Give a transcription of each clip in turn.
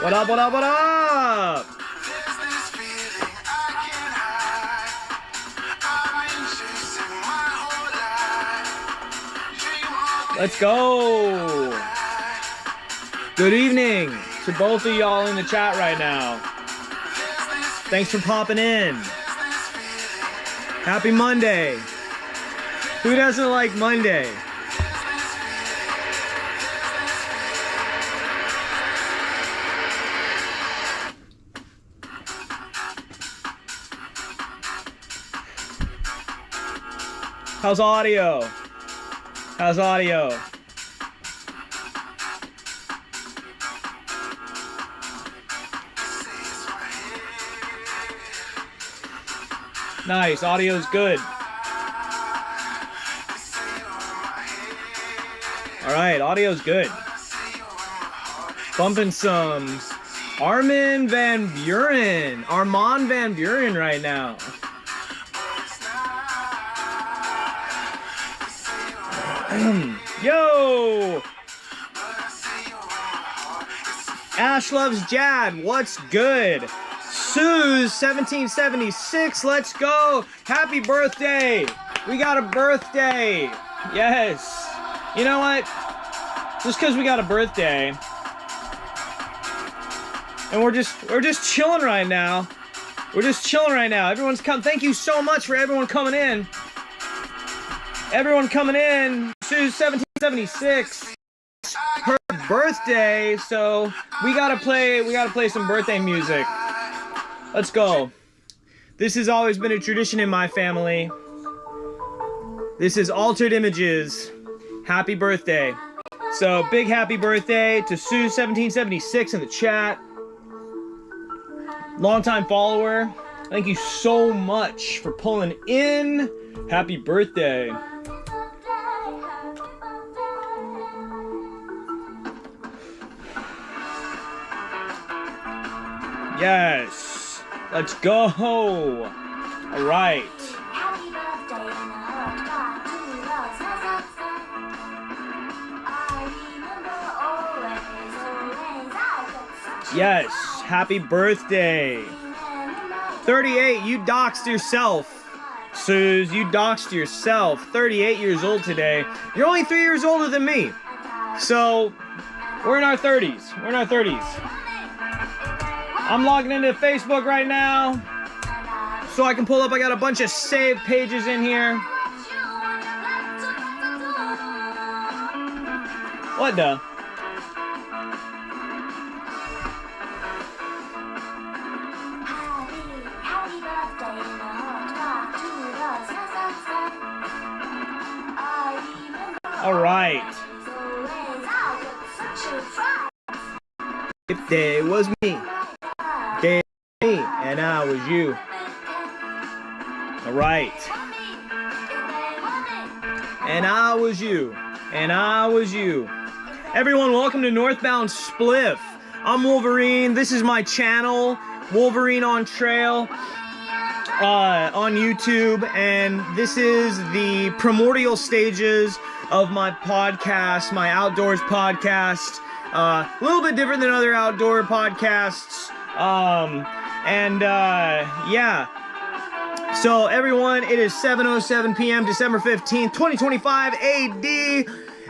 What up, what up, what up? Let's go. Good evening to both of y'all in the chat right now. Thanks for popping in. Happy Monday. Who doesn't like Monday? How's audio? How's audio? Nice, audio's good. Alright, audio's good. Bumping some Armin van Buren right now. Yo! Ash loves Jad, what's good? Suze 1776, let's go! Happy birthday! We got a birthday! Yes! You know what? Just because we got a birthday, and we're just chilling right now. We're just chilling right now. Everyone's come. Thank you so much for everyone coming in. Everyone coming in. Suze 1776. Her birthday, so we gotta play some birthday music. Let's go. This has always been a tradition in my family. This is Altered Images. Happy birthday. So big happy birthday to Suze 1776 in the chat. Longtime follower. Thank you so much for pulling in. Happy birthday. Yes. Let's go. All right. Yes. Happy birthday. 38. You doxed yourself. Suze, you doxed yourself. 38 years old today. You're only 3 years older than me. So, we're in our 30s. We're in our 30s. I'm logging into Facebook right now so I can pull up. I got a bunch of saved pages in here. What the? All right. If there was me. Me and I was you. All right. And I was you. And I was you. Everyone, welcome to Northbound Spliff. I'm Wolverine. This is my channel, Wolverine on Trail, on YouTube, and this is the primordial stages of my podcast, my outdoors podcast. A little bit different than other outdoor podcasts. Yeah. So everyone, it is 7:07 p.m. December 15th, 2025 AD,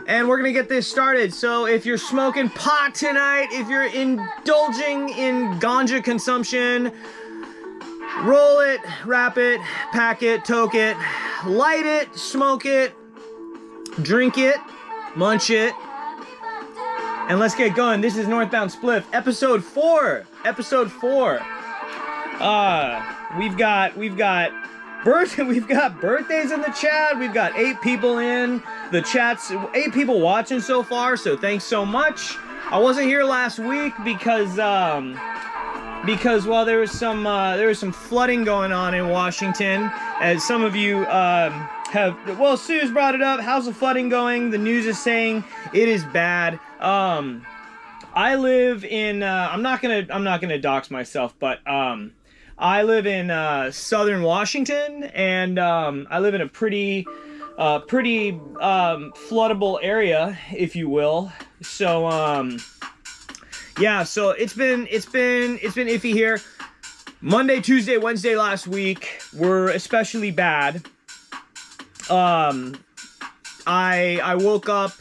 and we're gonna get this started. So if you're smoking pot tonight, if you're indulging in ganja consumption, roll it, wrap it, pack it, toke it, light it, smoke it, drink it, munch it, and let's get going. This is Northbound Spliff, episode 4. Episode 4. We've got birthdays in the chat. We've got 8 people in the chats. 8 people watching so far. So thanks so much. I wasn't here last week because well, there was some flooding going on in Washington, as some of you have. Well, Suze brought it up. How's the flooding going? The news is saying it is bad. I live in. I'm not gonna dox myself, but I live in southern Washington, and I live in a pretty floodable area, if you will. So yeah, so it's been iffy here. Monday, Tuesday, Wednesday last week were especially bad. I woke up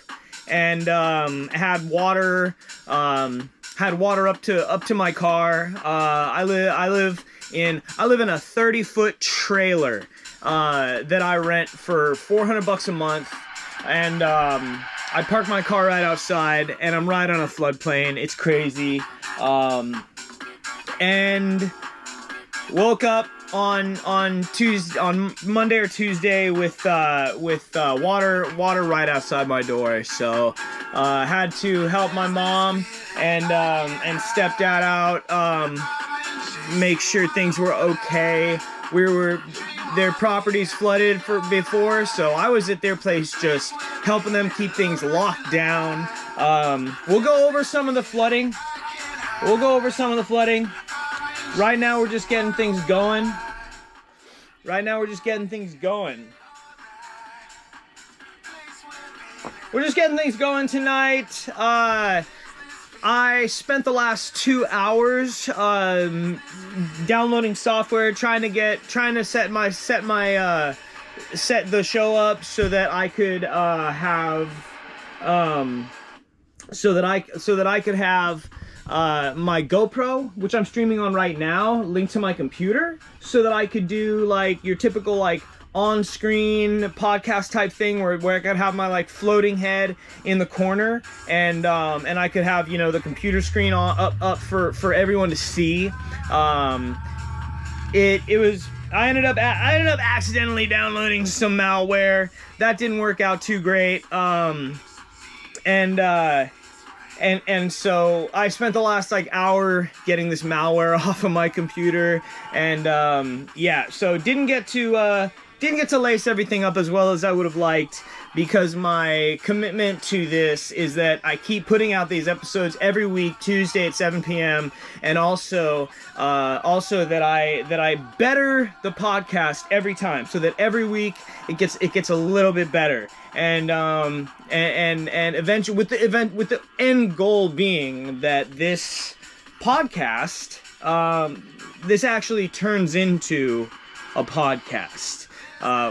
and had water up to my car. I live in a 30-foot trailer that I rent for $400 a month, and I park my car right outside, and I'm right on a floodplain. It's crazy. And woke up on Monday or Tuesday with water right outside my door. So had to help my mom and stepdad out, make sure things were okay. Their properties flooded before, so I was at their place just helping them keep things locked down. We'll go over some of the flooding. Right now we're just getting things going. We're just getting things going tonight. I spent the last 2 hours downloading software, trying to set the show up so that I could have my GoPro, which I'm streaming on right now, linked to my computer, so that I could do like your typical like on-screen podcast type thing where I could have my like floating head in the corner, and I could have, you know, the computer screen up for everyone to see. I ended up accidentally downloading some malware that didn't work out too great. And so I spent the last like hour getting this malware off of my computer, and yeah, so didn't get to lace everything up as well as I would have liked, because my commitment to this is that I keep putting out these episodes every week, Tuesday at 7 p.m. and also that I better the podcast every time, so that every week it gets a little bit better, and eventually with the end goal being that this podcast this actually turns into a podcast,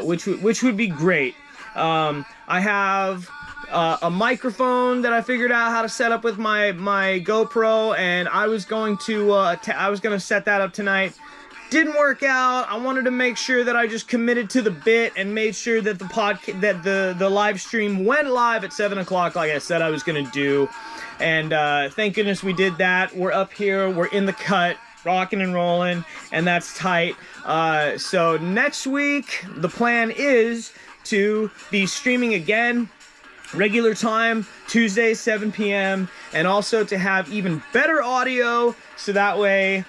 which would be great. I have a microphone that I figured out how to set up with my GoPro, and I was going to set that up tonight. Didn't work out. I wanted to make sure that I just committed to the bit and made sure that the live stream went live at 7 o'clock, like I said I was gonna do. And thank goodness we did that. We're up here. We're in the cut, rocking and rolling, and that's tight. So next week, the plan is to be streaming again, regular time, Tuesday, 7 p.m., and also to have even better audio, so that way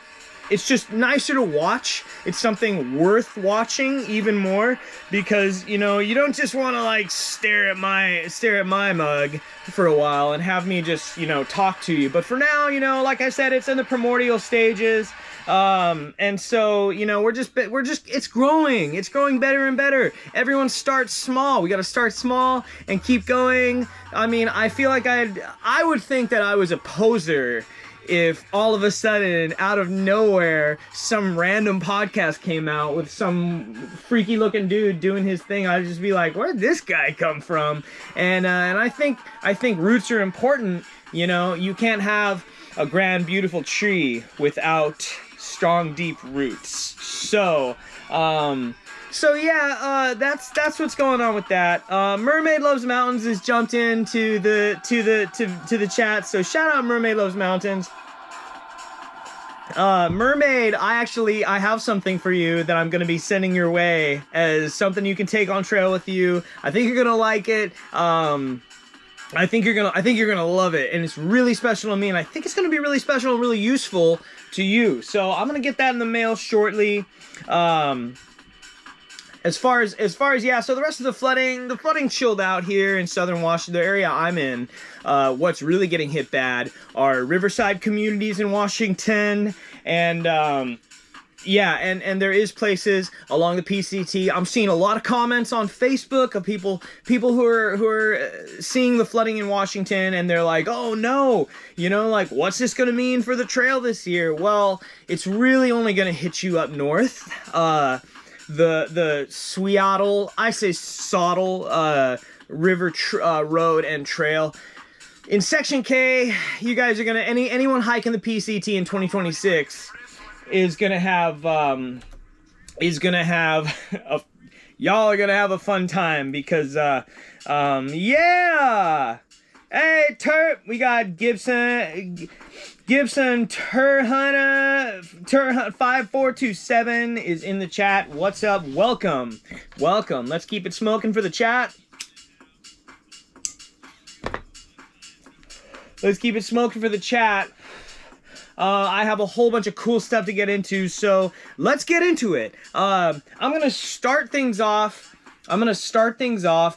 it's just nicer to watch. It's something worth watching even more, because, you know, you don't just want to like stare at my mug for a while and have me just, you know, talk to you. But for now, you know, like I said, it's in the primordial stages. And so, you know, it's growing better and better. Everyone starts small. We got to start small and keep going. I mean, I feel like I would think that I was a poser if all of a sudden, out of nowhere, some random podcast came out with some freaky looking dude doing his thing. I'd just be like, where'd this guy come from? And I think roots are important. You know, you can't have a grand, beautiful tree without strong, deep roots. So yeah, that's what's going on with that. Mermaid Loves Mountains has jumped into the chat, so shout out Mermaid Loves Mountains. Mermaid, I have something for you that I'm gonna be sending your way as something you can take on trail with you. I think you're gonna like it. I think you're gonna love it, and it's really special to me, and I think it's gonna be really special and really useful to you. So I'm gonna get that in the mail shortly. As far as yeah, so the rest of the flooding chilled out here in southern Washington, the area I'm in. What's really getting hit bad are riverside communities in Washington, and yeah, and there is places along the PCT. I'm seeing a lot of comments on Facebook of people who are seeing the flooding in Washington, and they're like, oh no, you know, like, what's this gonna mean for the trail this year? Well, it's really only gonna hit you up north. The Seattle, I say Sottle, River Road and Trail. In Section K, you guys are gonna, anyone hiking the PCT in 2026 is gonna have y'all are gonna have a fun time because yeah. Hey Turp, we got Gibson Turhunter 5427 is in the chat. What's up? Welcome. Let's keep it smoking for the chat. I have a whole bunch of cool stuff to get into, so let's get into it. I'm gonna start things off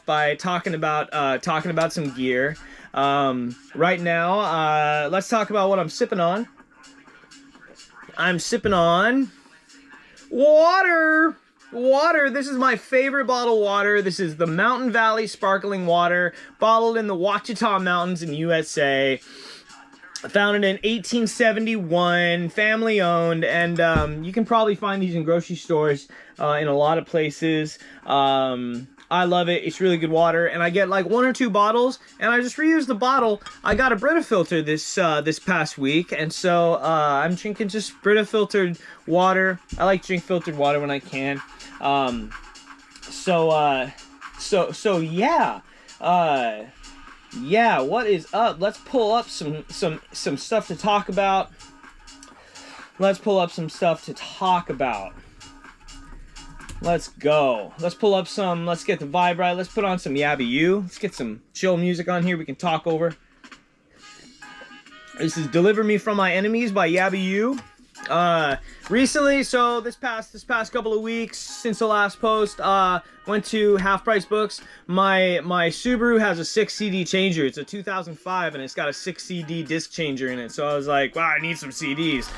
by talking about some gear. Right now, let's talk about what I'm sipping on. I'm sipping on water. This is my favorite bottled water. This is the Mountain Valley Sparkling Water, bottled in the Ouachita Mountains in USA. Founded in 1871, family owned, and you can probably find these in grocery stores in a lot of places. I love it. It's really good water, and I get like 1 or 2 bottles, and I just reuse the bottle. I got a Brita filter this past week, and so I'm drinking just Brita filtered water. I like to drink filtered water when I can. So yeah. Yeah, what is up? Let's pull up some stuff to talk about. Let's go. Let's get the vibe right. Let's put on some Yabby U. Let's get some chill music on here we can talk over. This is Deliver Me From My Enemies by Yabby U. Recently, so this past couple of weeks since the last post, went to Half Price Books. My Subaru has a 6 CD changer. It's a 2005 and it's got a 6 CD disc changer in it. So I was like, wow, I need some CDs.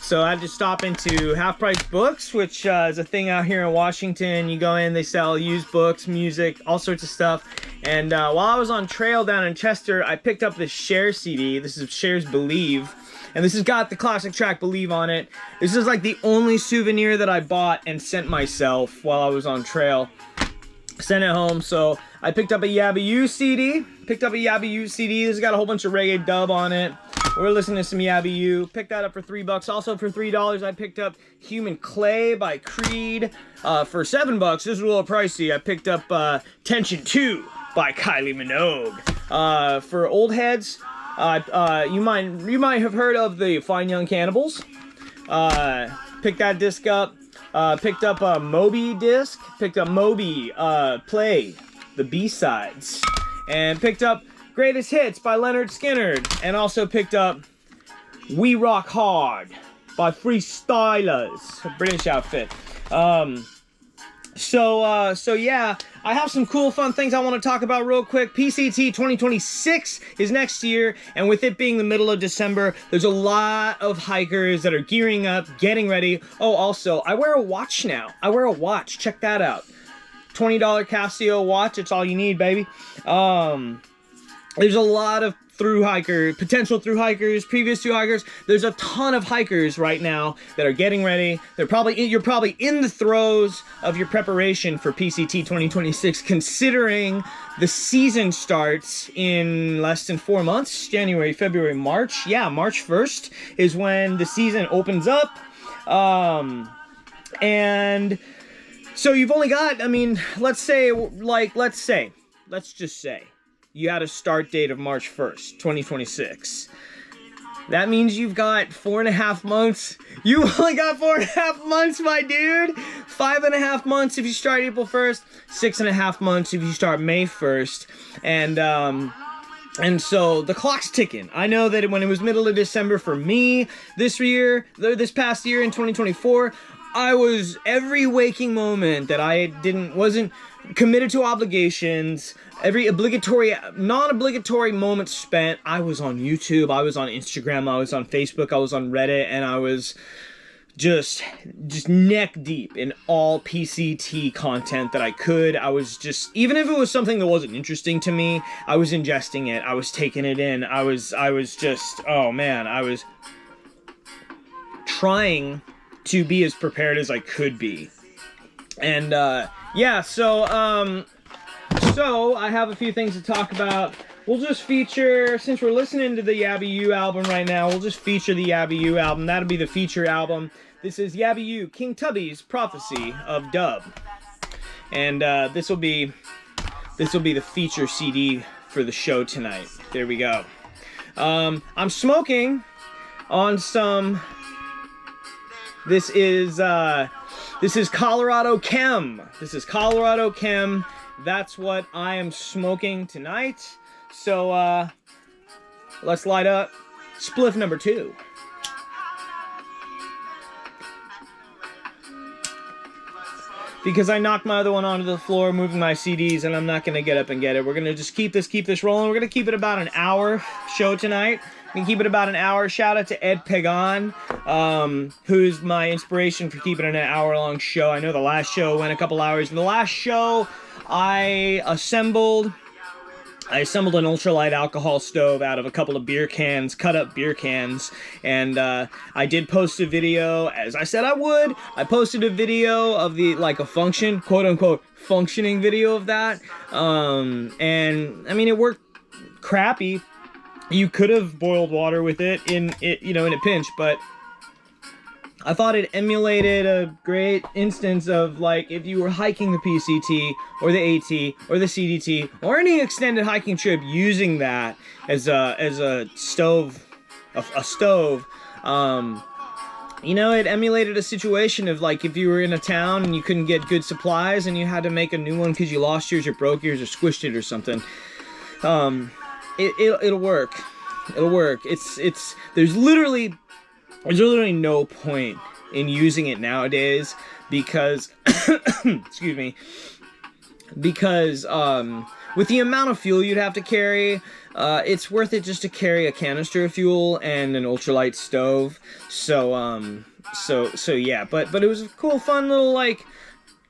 So I had to stop into Half Price Books, which is a thing out here in Washington. You go in, they sell used books, music, all sorts of stuff. And while I was on trail down in Chester, I picked up this Cher CD. This is Cher's Believe. And this has got the classic track Believe on it. This is like the only souvenir that I bought and sent myself while I was on trail. Sent it home, so I picked up a Yabby U CD. This has got a whole bunch of reggae dub on it. We're listening to some Yabby U. Picked that up for $3. Also for $3, I picked up Human Clay by Creed. For $7, this is a little pricey. I picked up Tension 2 by Kylie Minogue. For old heads, you might have heard of the Fine Young Cannibals. Picked that disc up. Picked up a Moby disc. Picked up Moby Play, the B-sides. And picked up Greatest Hits by Leonard Skinner. And also picked up We Rock Hard by Freestylers, a British outfit. So yeah, I have some cool fun things I want to talk about real quick. PCT 2026 is next year, and with it being the middle of December, there's a lot of hikers that are gearing up, getting ready. Oh, also, I wear a watch now. Check that out. $20 Casio watch, it's all you need, baby. There's a lot of potential through hikers, previous through hikers. There's a ton of hikers right now that are getting ready. You're probably in the throes of your preparation for PCT 2026, considering the season starts in less than 4 months, January, February, March. Yeah, March 1st is when the season opens up. And so you've only got, I mean, let's just say, you had a start date of March 1st, 2026. That means you've got 4.5 months. You only got 4.5 months, my dude. 5.5 months if you start April 1st. 6.5 months if you start May 1st. And so the clock's ticking. I know that when it was middle of December for me this past year in 2024, I was every waking moment that I wasn't committed to obligations, every non-obligatory moment spent, I was on YouTube, I was on Instagram, I was on Facebook, I was on Reddit, and I was just neck deep in all PCT content that I could. I was just, even if it was something that wasn't interesting to me, I was ingesting it. I was taking it in. I was just, oh man, I was trying to be as prepared as I could be. And yeah, so I have a few things to talk about. We'll just feature, since we're listening to the Yabby You album right now, we'll just feature the Yabby You album. That'll be the feature album. This is Yabby You, King Tubby's Prophecy of Dub. And this will be the feature CD for the show tonight. There we go. I'm smoking on some, this is Colorado Chem. This is Colorado Chem. That's what I am smoking tonight. So, let's light up spliff number 2. Because I knocked my other one onto the floor, moving my CDs, and I'm not going to get up and get it. We're going to just keep this rolling. We're going to keep it about an hour show tonight. We can keep it about an hour. Shout out to Ed Pagan, who's my inspiration for keeping it an hour-long show. I know the last show went a couple hours. In the last show, I assembled an ultralight alcohol stove out of a couple of beer cans, cut up beer cans, and I did post a video, as I said I would. I posted a video of the, like, a function, quote-unquote, functioning video of that, and, I mean, it worked crappy. You could have boiled water with it, in a pinch, but I thought it emulated a great instance of, like, if you were hiking the PCT or the AT or the CDT or any extended hiking trip using that as a stove, it emulated a situation of, like, if you were in a town and you couldn't get good supplies and you had to make a new one because you lost yours or broke yours or squished it or something. It'll work. It'll work. There's literally no point in using it nowadays because, excuse me, because with the amount of fuel you'd have to carry, it's worth it just to carry a canister of fuel and an ultralight stove. So yeah, but it was a cool, fun little, like,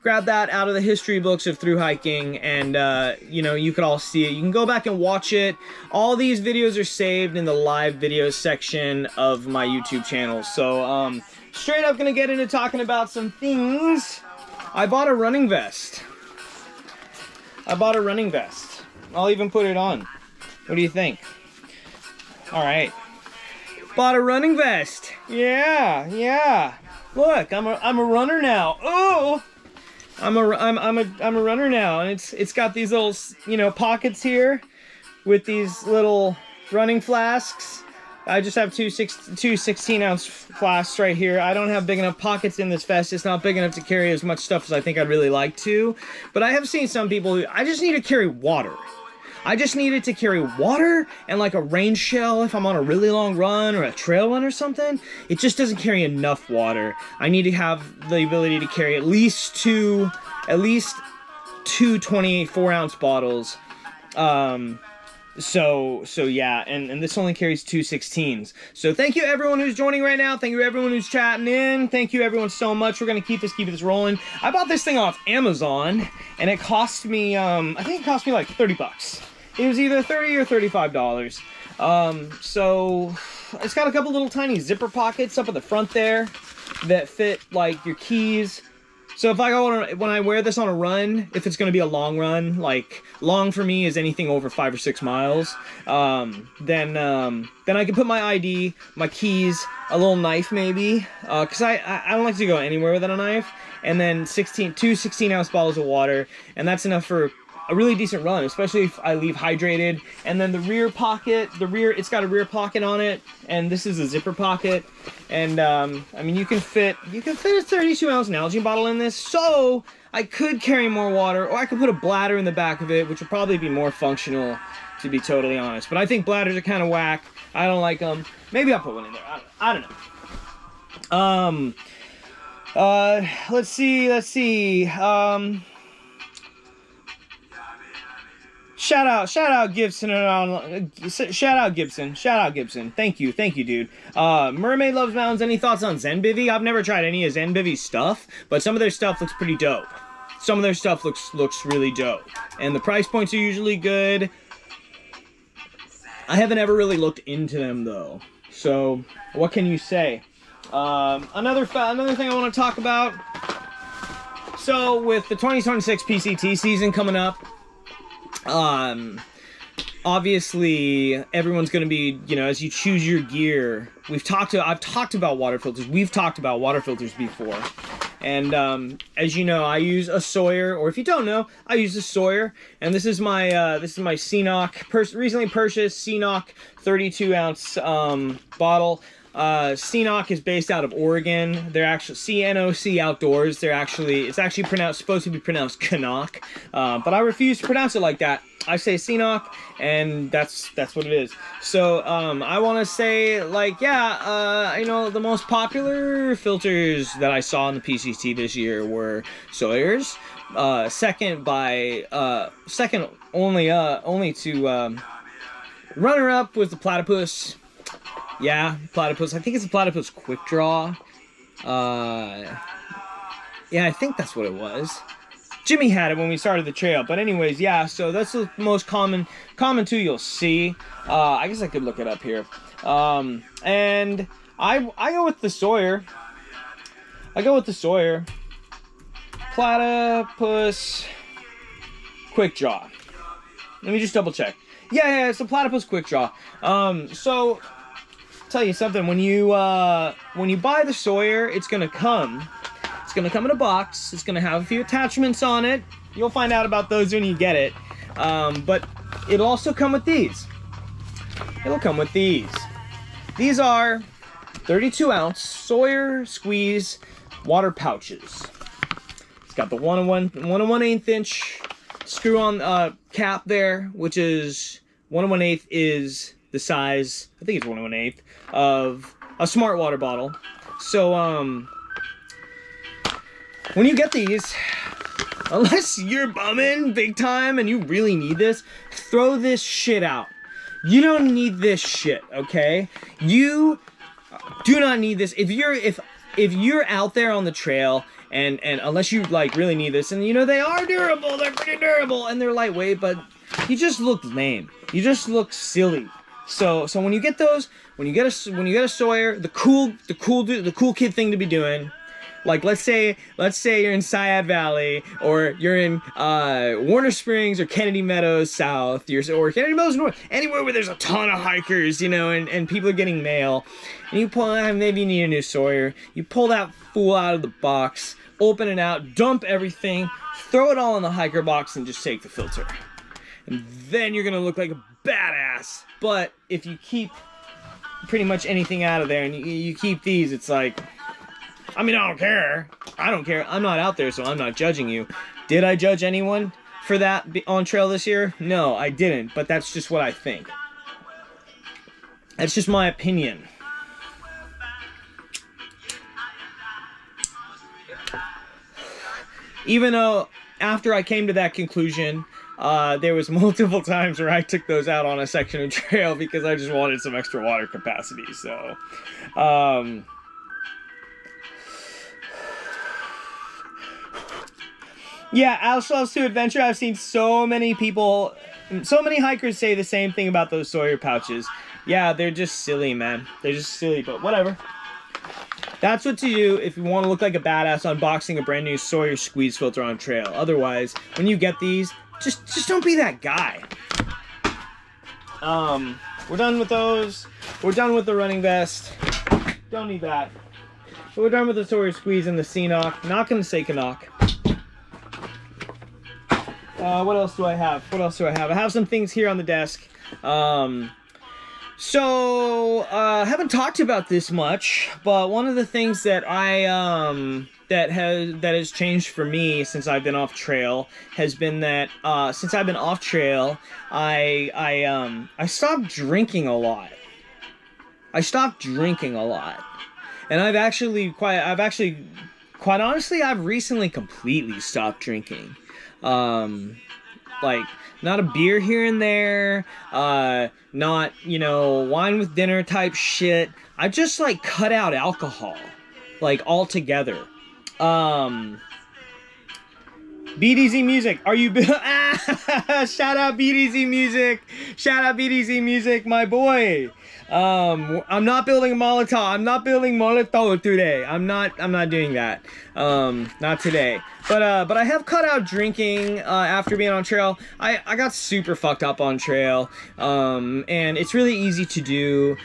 grab that out of the history books of through hiking, and you could all see it. You can go back and watch it. All these videos are saved in the live videos section of my YouTube channel. So straight up gonna get into talking about some things. I bought a running vest. I'll even put it on. What do you think? All right. Bought a running vest. Yeah. Look, I'm a runner now. Oh. I'm a runner now, and it's got these little, pockets here with these little running flasks. I just have two 16-ounce flasks right here. I don't have big enough pockets in this vest. It's not big enough to carry as much stuff as I think I'd really like to. But I have seen some people who, I just need to carry water. I just needed to carry water and, like, a rain shell if I'm on a really long run or a trail run or something. It just doesn't carry enough water. I need to have the ability to carry at least two 24-ounce bottles. So yeah, and this only carries 2 16s. So thank you everyone who's joining right now. Thank you everyone who's chatting in. Thank you everyone so much. We're gonna keep this rolling. I bought this thing off Amazon, and it cost me, I think it cost me like $30. It was either $30 or $35. So it's got a couple little tiny zipper pockets up at the front there that fit, like, your keys. So if I when I wear this on a run, if it's going to be a long run, like, long for me is anything over 5 or 6 miles, then I can put my ID, my keys, a little knife maybe, because I don't like to go anywhere without a knife, and then 2 16-ounce bottles of water, and that's enough for a really decent run, especially if I leave hydrated. And then the rear pocket, it's got a rear pocket on it, and this is a zipper pocket. And I mean, you can fit a 32-ounce Nalgene bottle in this, so I could carry more water, or I could put a bladder in the back of it, which would probably be more functional, to be totally honest. But I think bladders are kind of whack. I don't like them. Maybe I'll put one in there. I don't know. Let's see. Shout out Gibson, shout out Gibson. Thank you, dude. Mermaid Loves Mountains. Any thoughts on Zenbivy? I've never tried any of Zenbivy's stuff, but some of their stuff looks pretty dope. Some of their stuff looks really dope, and the price points are usually good. I haven't ever really looked into them though, so what can you say? Another thing I want to talk about. So with the 2026 PCT season coming up, obviously everyone's going to be, you know, as you choose your gear, I've talked about water filters. We've talked about water filters before. And, as you know, I use a Sawyer, or if you don't know, I use a Sawyer. And this is my CNOC, recently purchased CNOC 32-ounce, bottle. CNOC is based out of Oregon. They're actually CNOC Outdoors. It's actually supposed to be pronounced Canuck, but I refuse to pronounce it like that. I say CNOC, and that's what it is. So I want to say, like, yeah, you know, the most popular filters that I saw in the PCT this year were Sawyer's. Second only to runner up was the Platypus. Yeah, Platypus. I think it's a Platypus Quick Draw. Yeah, I think that's what it was. Jimmy had it when we started the trail. But anyways, yeah, so that's the most common tool you'll see. I guess I could look it up here. And I go with the Sawyer. Platypus Quick Draw. Let me just double check. Yeah, it's a Platypus Quick Draw. So tell you something, when you buy the Sawyer, it's gonna come in a box. It's gonna have a few attachments on it. You'll find out about those when you get it. But it'll also come with these. These are 32-ounce Sawyer Squeeze water pouches. It's got the 1 1/8 inch screw on cap there, which is 1 1/8 is the size, I think it's 1 1/8 of a smart water bottle. So when you get these, unless you're bumming big time and you really need this, throw this shit out. You don't need this shit, okay? You do not need this. If you're out there on the trail and unless you like really need this, and you know they are durable, they're pretty durable and they're lightweight, but you just look lame. You just look silly. So when you get those, when you get a Sawyer, the cool kid thing to be doing, like let's say you're in Syad Valley, or you're in Warner Springs or Kennedy Meadows South, or Kennedy Meadows North, anywhere where there's a ton of hikers, you know, and people are getting mail, and you pull out, maybe you need a new Sawyer, you pull that fool out of the box, open it out, dump everything, throw it all in the hiker box, and just take the filter. And then you're gonna look like a badass. But if you keep pretty much anything out of there and you keep these, it's like, I mean, I don't care. I'm not out there, so I'm not judging you. Did I judge anyone for that on trail this year? No, I didn't, but that's just what I think. That's just my opinion. Even though after I came to that conclusion, there was multiple times where I took those out on a section of trail because I just wanted some extra water capacity. So, yeah, Alice loves to adventure. I've seen so many hikers say the same thing about those Sawyer pouches. Yeah, they're just silly, man. They're just silly, but whatever. That's what to do if you want to look like a badass unboxing a brand new Sawyer Squeeze filter on trail. Otherwise, when you get these, just don't be that guy. We're done with those. We're done with the running vest. Don't need that. So we're done with the Sawyer Squeeze and the CNOC. Not gonna say Canuck. What else do I have? I have some things here on the desk. So I haven't talked about this much, but one of the things that that has changed for me since I've been off trail has been that since I've been off trail, I stopped drinking a lot. And I've actually quite honestly, I've recently completely stopped drinking. like, not a beer here and there, not, you know, wine with dinner type shit. I just, like, cut out alcohol, like, altogether. BDZ Music, are you... Shout out BDZ Music. Shout out BDZ Music, my boy. I'm not building a Molotov. I'm not building Molotov today. I'm not doing that. Not today. But I have cut out drinking after being on trail. I got super fucked up on trail, and it's really easy to do.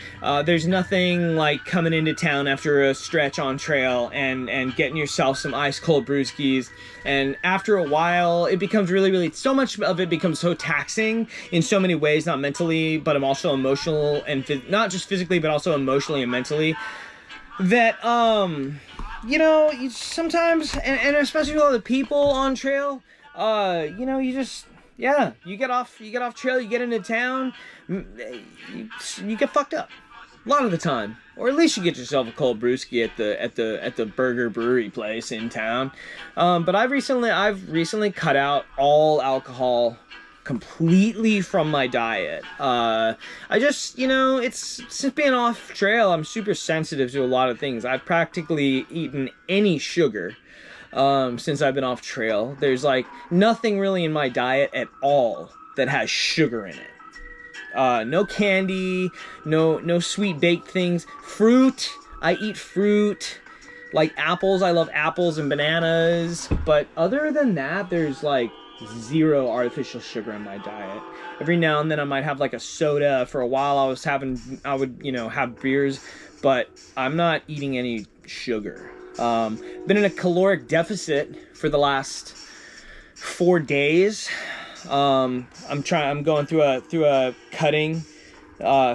There's nothing like coming into town after a stretch on trail and getting yourself some ice cold brewskis. And after a while, it becomes really, so much of it becomes so taxing in so many ways, not mentally, but I'm also emotional and not just physically, but also emotionally and mentally, that you know, you sometimes, and especially with all the people on trail, you know, you just, yeah, you get off trail, you get into town, you get fucked up a lot of the time, or at least you get yourself a cold brewski at the burger brewery place in town. But I've recently cut out all alcohol completely from my diet. I just, you know, it's since being off trail, I'm super sensitive to a lot of things. I've practically eaten any sugar since I've been off trail. There's like nothing really in my diet at all that has sugar in it. No candy, no sweet baked things. Fruit, I eat fruit. Like apples, I love apples and bananas. But other than that, there's like zero artificial sugar in my diet. Every now and then I might have like a soda. For a while I would, you know, have beers, but I'm not eating any sugar. Been in a caloric deficit for the last 4 days. I'm going through a cutting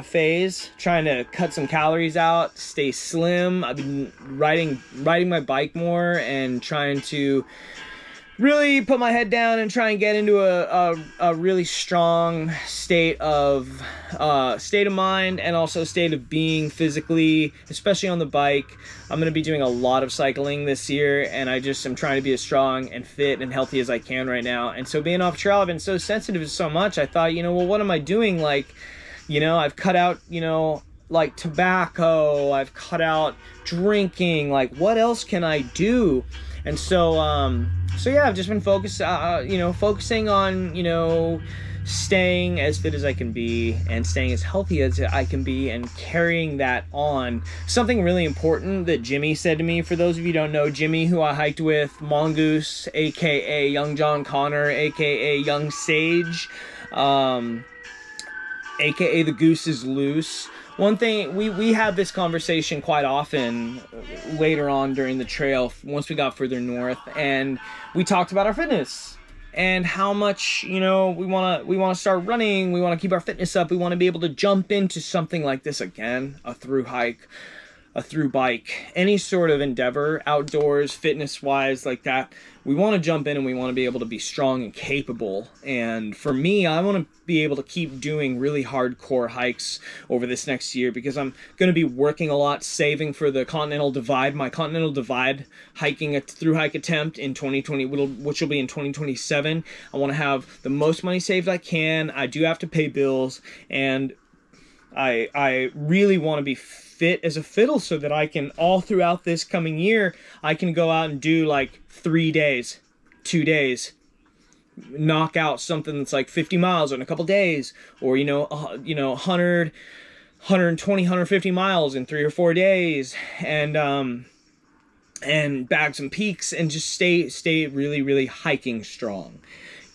phase, trying to cut some calories out, stay slim. I've been riding my bike more and trying to really put my head down and try and get into a really strong state of mind and also state of being physically, especially on the bike. I'm going to be doing a lot of cycling this year, and I just am trying to be as strong and fit and healthy as I can right now. And so being off trail, I've been so sensitive to so much. I thought, you know, well, what am I doing? Like, you know, I've cut out, you know, like tobacco, I've cut out drinking, like what else can I do? And so yeah, I've just been focusing on, you know, staying as fit as I can be and staying as healthy as I can be and carrying that on. Something really important that Jimmy said to me, for those of you who don't know, Jimmy, who I hiked with, Mongoose, aka Young John Connor, aka Young Sage, aka The Goose is Loose. One thing, we had this conversation quite often later on during the trail, once we got further north, and we talked about our fitness and how much, you know, we want to start running, we want to keep our fitness up, we want to be able to jump into something like this again, a through hike, a through bike, any sort of endeavor, outdoors, fitness-wise, like that. We want to jump in and we want to be able to be strong and capable. And for me, I want to be able to keep doing really hardcore hikes over this next year because I'm going to be working a lot, saving for the Continental Divide, my Continental Divide hiking, a through hike attempt in 2020, which will be in 2027. I want to have the most money saved I can. I do have to pay bills, and I really want to be fit as a fiddle so that I can, all throughout this coming year, I can go out and do like 3 days, 2 days, knock out something that's like 50 miles in a couple days, or, 100, 120, 150 miles in 3 or 4 days, and bag some peaks and just stay really, really hiking strong.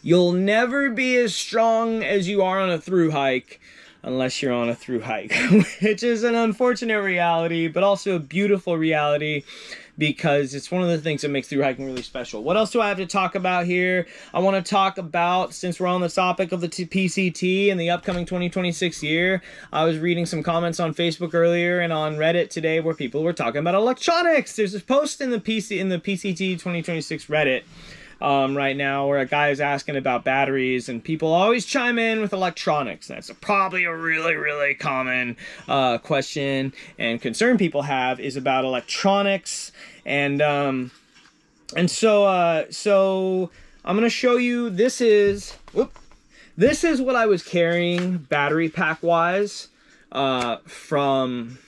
You'll never be as strong as you are on a through hike unless you're on a through hike, which is an unfortunate reality, but also a beautiful reality because it's one of the things that makes through hiking really special. What else do I have to talk about here? I want to talk about, since we're on the topic of the PCT and the upcoming 2026 year, I was reading some comments on Facebook earlier and on Reddit today where people were talking about electronics. There's a post in the PCT 2026 Reddit right now where a guy is asking about batteries, and people always chime in with electronics. That's probably a really, really common question and concern people have is about electronics, and so I'm gonna show you, this is what I was carrying battery pack wise from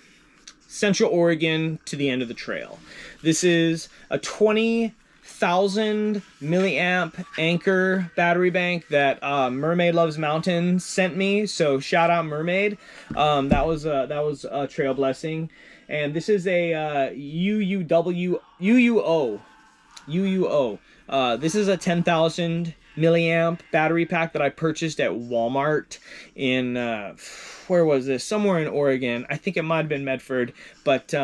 Central Oregon to the end of the trail. This is a 20,000 milliamp Anchor battery bank that Mermaid Loves Mountains sent me. So shout out Mermaid. That was a trail blessing. And this is a UUO. This is a 10,000 milliamp battery pack that I purchased at Walmart in where was this? Somewhere in Oregon. I think it might have been Medford, but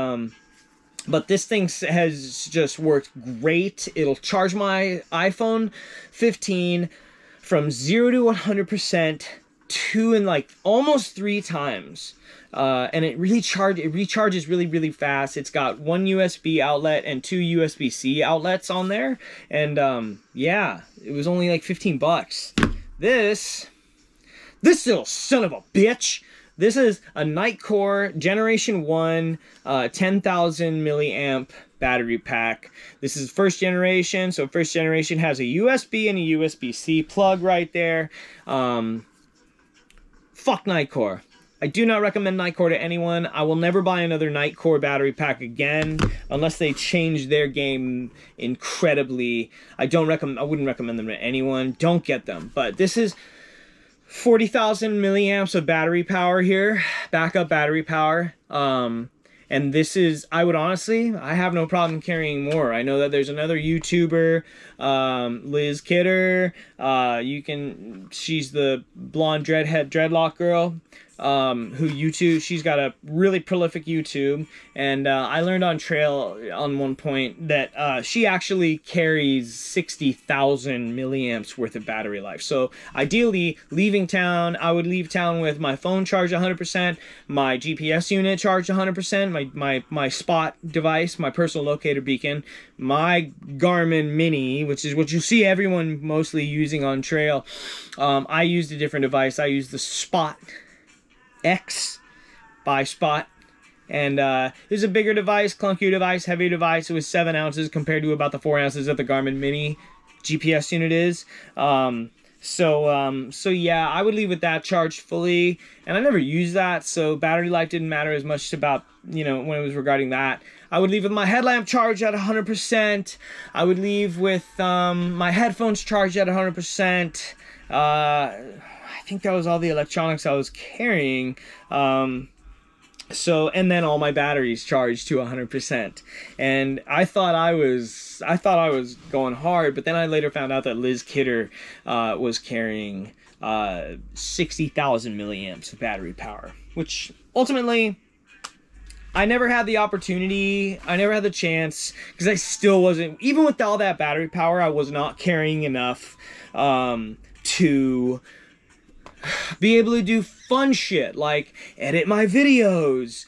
this thing has just worked great. It'll charge my iPhone 15 from 0 to 100% 2 and like almost 3 times. And it recharges really fast. It's got 1 USB outlet and 2 USB-C outlets on there. And yeah, it was only like 15 bucks. This little son of a bitch. This is a Nitecore Generation 1 10,000 milliamp battery pack. This is first generation, so first generation has a USB and a USB-C plug right there. Fuck Nitecore. I do not recommend Nitecore to anyone. I will never buy another Nitecore battery pack again unless they change their game incredibly. I wouldn't recommend them to anyone. Don't get them. But this is 40,000 milliamps of battery power here, backup battery power. And this is, I have no problem carrying more. I know that there's another YouTuber, Liz Kidder. She's the blonde dreadlock girl. She's got a really prolific YouTube, and I learned on trail on one point that she actually carries 60,000 milliamps worth of battery life. So ideally, leaving town, I would leave town with my phone charged 100%, my GPS unit charged 100%, my spot device, my personal locator beacon, my Garmin Mini, which is what you see everyone mostly using on trail. I used a different device. I used the Spot X by Spot, and it was a bigger device, clunkier device, heavier device. It was 7 ounces compared to about the 4 ounces that the Garmin Mini GPS unit is. So yeah, I would leave with that charged fully, and I never used that, so battery life didn't matter as much about, when it was regarding that. I would leave with my headlamp charged at 100%. I would leave with my headphones charged at 100%. I think that was all the electronics I was carrying. And then all my batteries charged to 100%. And I thought I was going hard, but then I later found out that Liz Kidder was carrying 60,000 milliamps of battery power, which ultimately I never had the opportunity. I never had the chance, because I still wasn't, even with all that battery power, I was not carrying enough to be able to do fun shit like edit my videos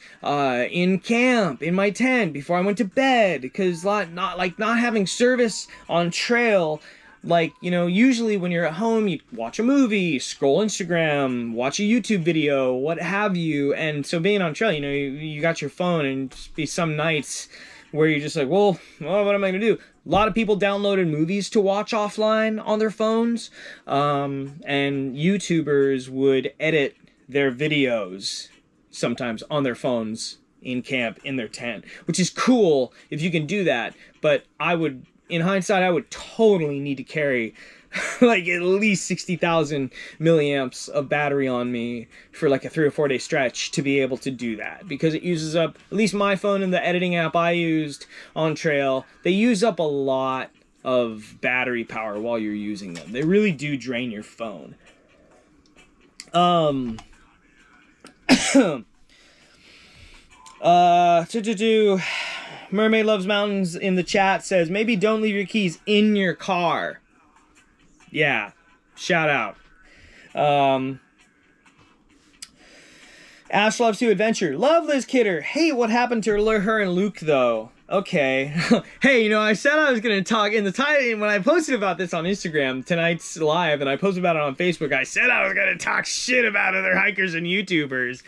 in camp, in my tent, before I went to bed, because not having service on trail. Like, usually when you're at home, you watch a movie, scroll Instagram, watch a YouTube video, what have you. And so being on trail, you got your phone, and just be some nights where you're just like, well, what am I gonna do? A lot of people downloaded movies to watch offline on their phones, and YouTubers would edit their videos sometimes on their phones in camp, in their tent, which is cool if you can do that. But in hindsight, I would totally need to carry like at least 60,000 milliamps of battery on me for like a 3 or 4 day stretch to be able to do that, because it uses up, at least my phone and the editing app I used on trail, they use up a lot of battery power while you're using them. They really do drain your phone. Mermaid Loves Mountains in the chat says, maybe don't leave your keys in your car. Yeah, shout out. Ash loves to adventure. Love Liz Kidder. Hey, what happened to her and Luke, though? Okay. Hey, I said I was going to talk in the title when I posted about this on Instagram, tonight's live, and I posted about it on Facebook. I said I was going to talk shit about other hikers and YouTubers.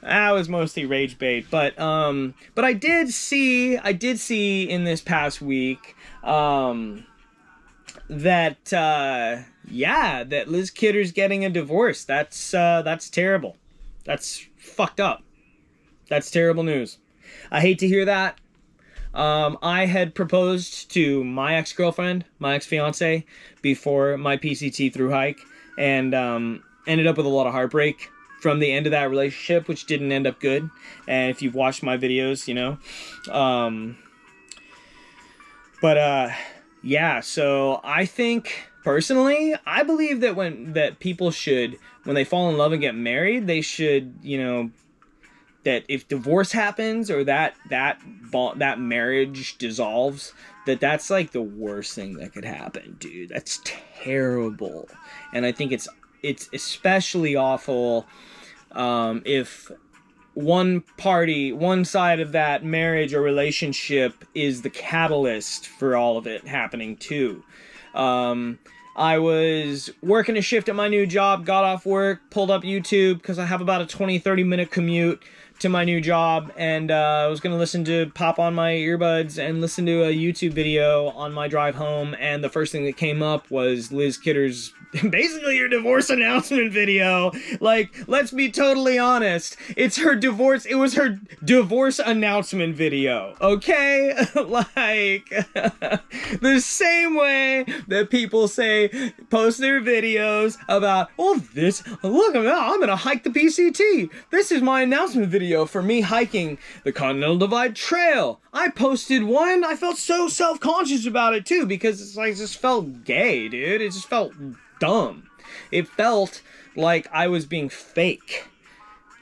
That was mostly rage bait, but I did see in this past week, that that Liz Kidder's getting a divorce. That's terrible. That's fucked up. That's terrible news. I hate to hear that. I had proposed to my ex-girlfriend, my ex-fiance, before my PCT thru hike, and ended up with a lot of heartbreak from the end of that relationship, which didn't end up good. And if you've watched my videos, you know. Yeah, so I think, personally, I believe that people should, when they fall in love and get married, they should, you know, that if divorce happens or that marriage dissolves, that's like the worst thing that could happen, dude. That's terrible. And I think it's especially awful if one side of that marriage or relationship is the catalyst for all of it happening too. I was working a shift at my new job, got off work, pulled up YouTube because I have about a 20-30 minute commute to my new job, and I was going to pop on my earbuds and listen to a YouTube video on my drive home, and the first thing that came up was Liz Kidder's basically her divorce announcement video. Like, let's be totally honest, it was her divorce announcement video, okay? Like, the same way that people post their videos about, oh, look, I'm gonna hike the PCT. This is my announcement video for me hiking the Continental Divide Trail. I posted one. I felt so self-conscious about it too, because it's like, it just felt gay, dude. It just felt dumb. It felt like I was being fake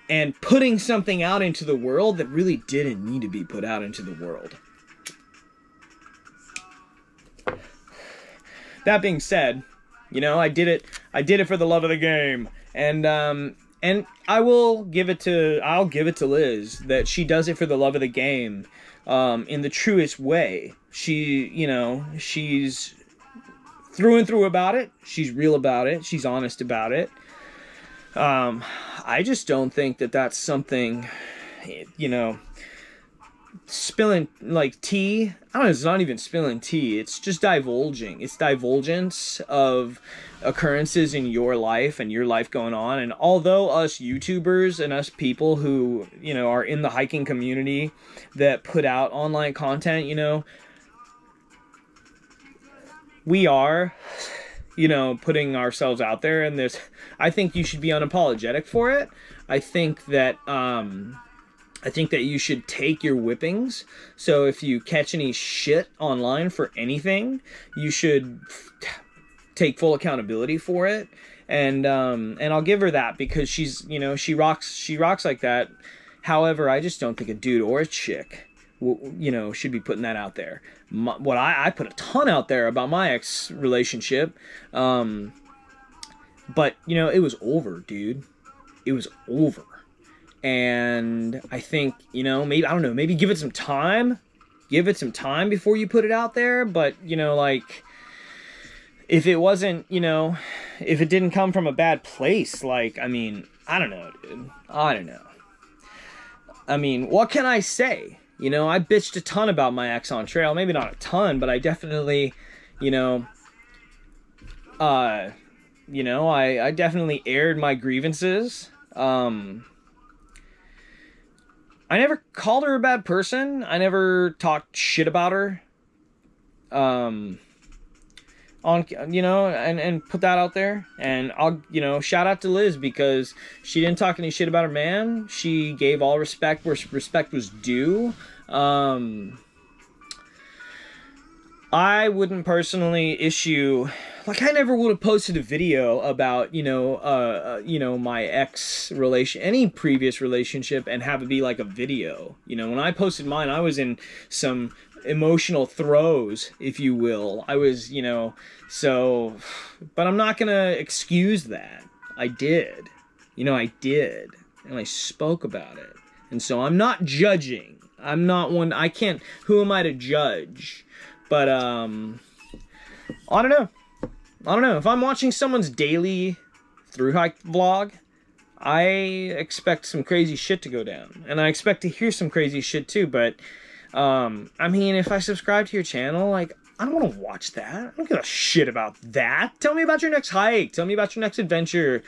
and putting something out into the world that really didn't need to be put out into the world. That being said, you know, I did it for the love of the game, and I'll give it to Liz that she does it for the love of the game, in the truest way. She's through and through about it. She's real about it. She's honest about it. I just don't think that that's something, you know, spilling like tea. I don't know, it's not even spilling tea. It's just divulging. It's divulgence of occurrences in your life and your life going on. And although us YouTubers and us people who, you know, are in the hiking community that put out online content, you know, we are, you know, putting ourselves out there, and I think you should be unapologetic for it. I think that you should take your whippings. So if you catch any shit online for anything, you should take full accountability for it. And I'll give her that, because she's, you know, she rocks like that. However, I just don't think a dude or a chick, you know, should be putting that out there. I put a ton out there about my ex relationship, but you know, it was over, dude. It was over. And I think, you know, maybe give it some time. Give it some time before you put it out there. But, you know, like, if it wasn't, you know, if it didn't come from a bad place, like, I mean, I don't know, dude. I don't know. I mean, what can I say? You know, I bitched a ton about my ex on trail. Maybe not a ton, but I definitely, you know, I definitely aired my grievances. I never called her a bad person. I never talked shit about her. On, you know, and put that out there. And I'll, you know, shout out to Liz, because she didn't talk any shit about her man. She gave all respect where respect was due. I wouldn't personally issue, like, I never would have posted a video about, you know, my ex relation, any previous relationship, and have it be like a video. You know, when I posted mine, I was in some emotional throes, if you will. I was, you know, so, but I'm not gonna excuse that. I did. You know, I did. And I spoke about it. And so I'm not judging. I'm not one, I can't, who am I to judge? But, I don't know. If I'm watching someone's daily thru hike vlog, I expect some crazy shit to go down. And I expect to hear some crazy shit too, but, I mean, if I subscribe to your channel, like, I don't want to watch that. I don't give a shit about that. Tell me about your next hike. Tell me about your next adventure.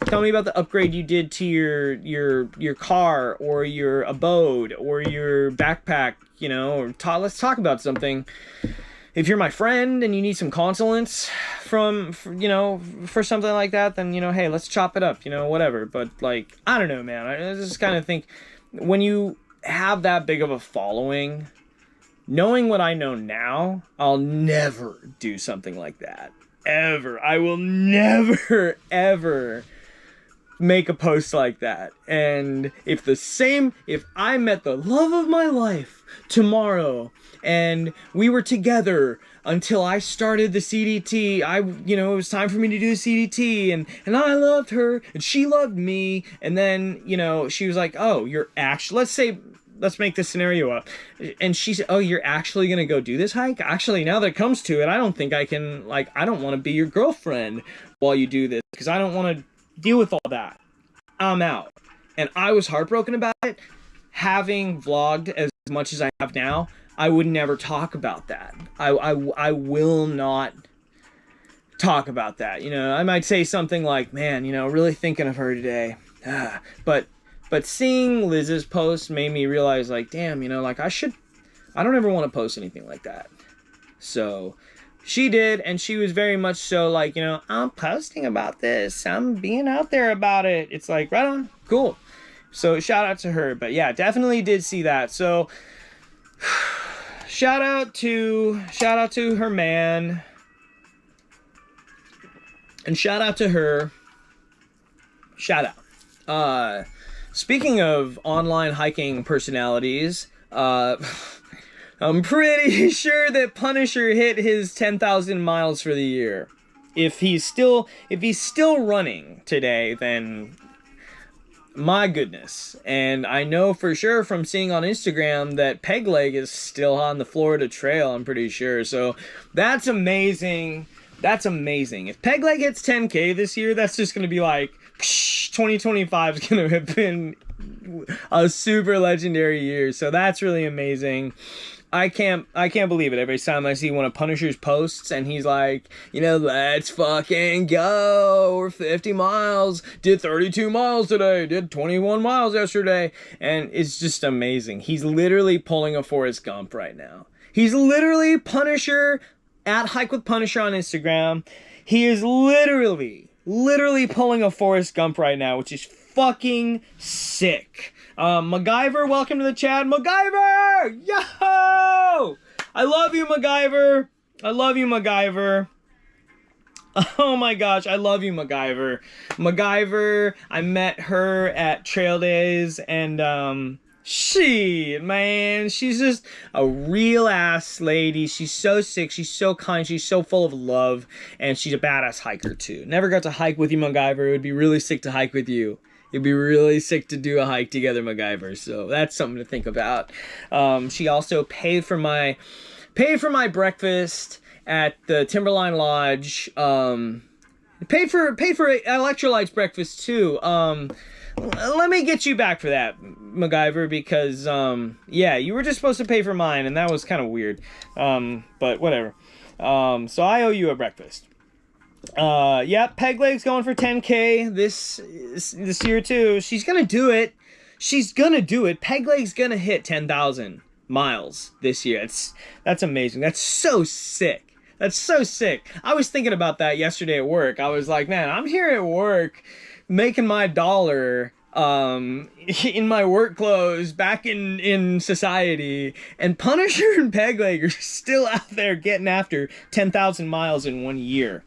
Tell me about the upgrade you did to your car or your abode or your backpack, you know, or let's talk about something. If you're my friend and you need some consolence you know, for something like that, then, you know, hey, let's chop it up, you know, whatever. But, like, I don't know, man. I just kind of think when you have that big of a following, knowing what I know now, I'll never do something like that. Ever. I will never, ever make a post like that. And if I met the love of my life tomorrow and we were together until I started the CDT, you know, it was time for me to do the CDT, and I loved her and she loved me, and then, you know, she was like, oh, you're actually, let's make this scenario up. And she said, oh, you're actually going to go do this hike? Actually, now that it comes to it, I don't think I can, like, I don't want to be your girlfriend while you do this, because I don't want to deal with all that. I'm out. And I was heartbroken about it. Having vlogged as much as I have now, I would never talk about that. I will not talk about that. You know, I might say something like, man, you know, really thinking of her today. But seeing Liz's post made me realize, like, damn, you know, like, I don't ever want to post anything like that. So she did, and she was very much so like, you know, I'm posting about this. I'm being out there about it. It's like, right on, cool. So shout out to her. But yeah, definitely did see that. So shout out to her man. And shout out to her. Shout out. Speaking of online hiking personalities, I'm pretty sure that Punisher hit his 10,000 miles for the year. If he's still running today, then my goodness. And I know for sure from seeing on Instagram that Pegleg is still on the Florida Trail, I'm pretty sure. So that's amazing. That's amazing. If Pegleg hits 10K this year, that's just going to be like, 2025 is going to have been a super legendary year. So that's really amazing. I can't believe it. Every time I see one of Punisher's posts and he's like, you know, let's fucking go. We're 50 miles. Did 32 miles today. Did 21 miles yesterday. And it's just amazing. He's literally pulling a Forrest Gump right now. He's literally Punisher at Hike with Punisher on Instagram. He is literally pulling a Forrest Gump right now, which is fucking sick. MacGyver, welcome to the chat. MacGyver! Yo! I love you, MacGyver. I love you, MacGyver. Oh my gosh, I love you, MacGyver. MacGyver, I met her at Trail Days, and she's just a real ass lady. She's so sick, she's so kind, she's so full of love, and she's a badass hiker too. Never got to hike with you, MacGyver. It would be really sick to hike with you. It'd be really sick to do a hike together, MacGyver. So that's something to think about. She also paid for my breakfast at the Timberline Lodge. Paid for Electrolytes breakfast too. Let me get you back for that, MacGyver, because yeah, you were just supposed to pay for mine, and that was kind of weird. But whatever. So I owe you a breakfast. Yeah, Pegleg's going for 10K this year too. She's gonna do it. Pegleg's gonna hit 10,000 miles this year. That's amazing. That's so sick. I was thinking about that yesterday at work. I was like, man, I'm here at work making my dollar in my work clothes back in society, and Punisher and Pegleg are still out there getting after 10,000 miles in 1 year.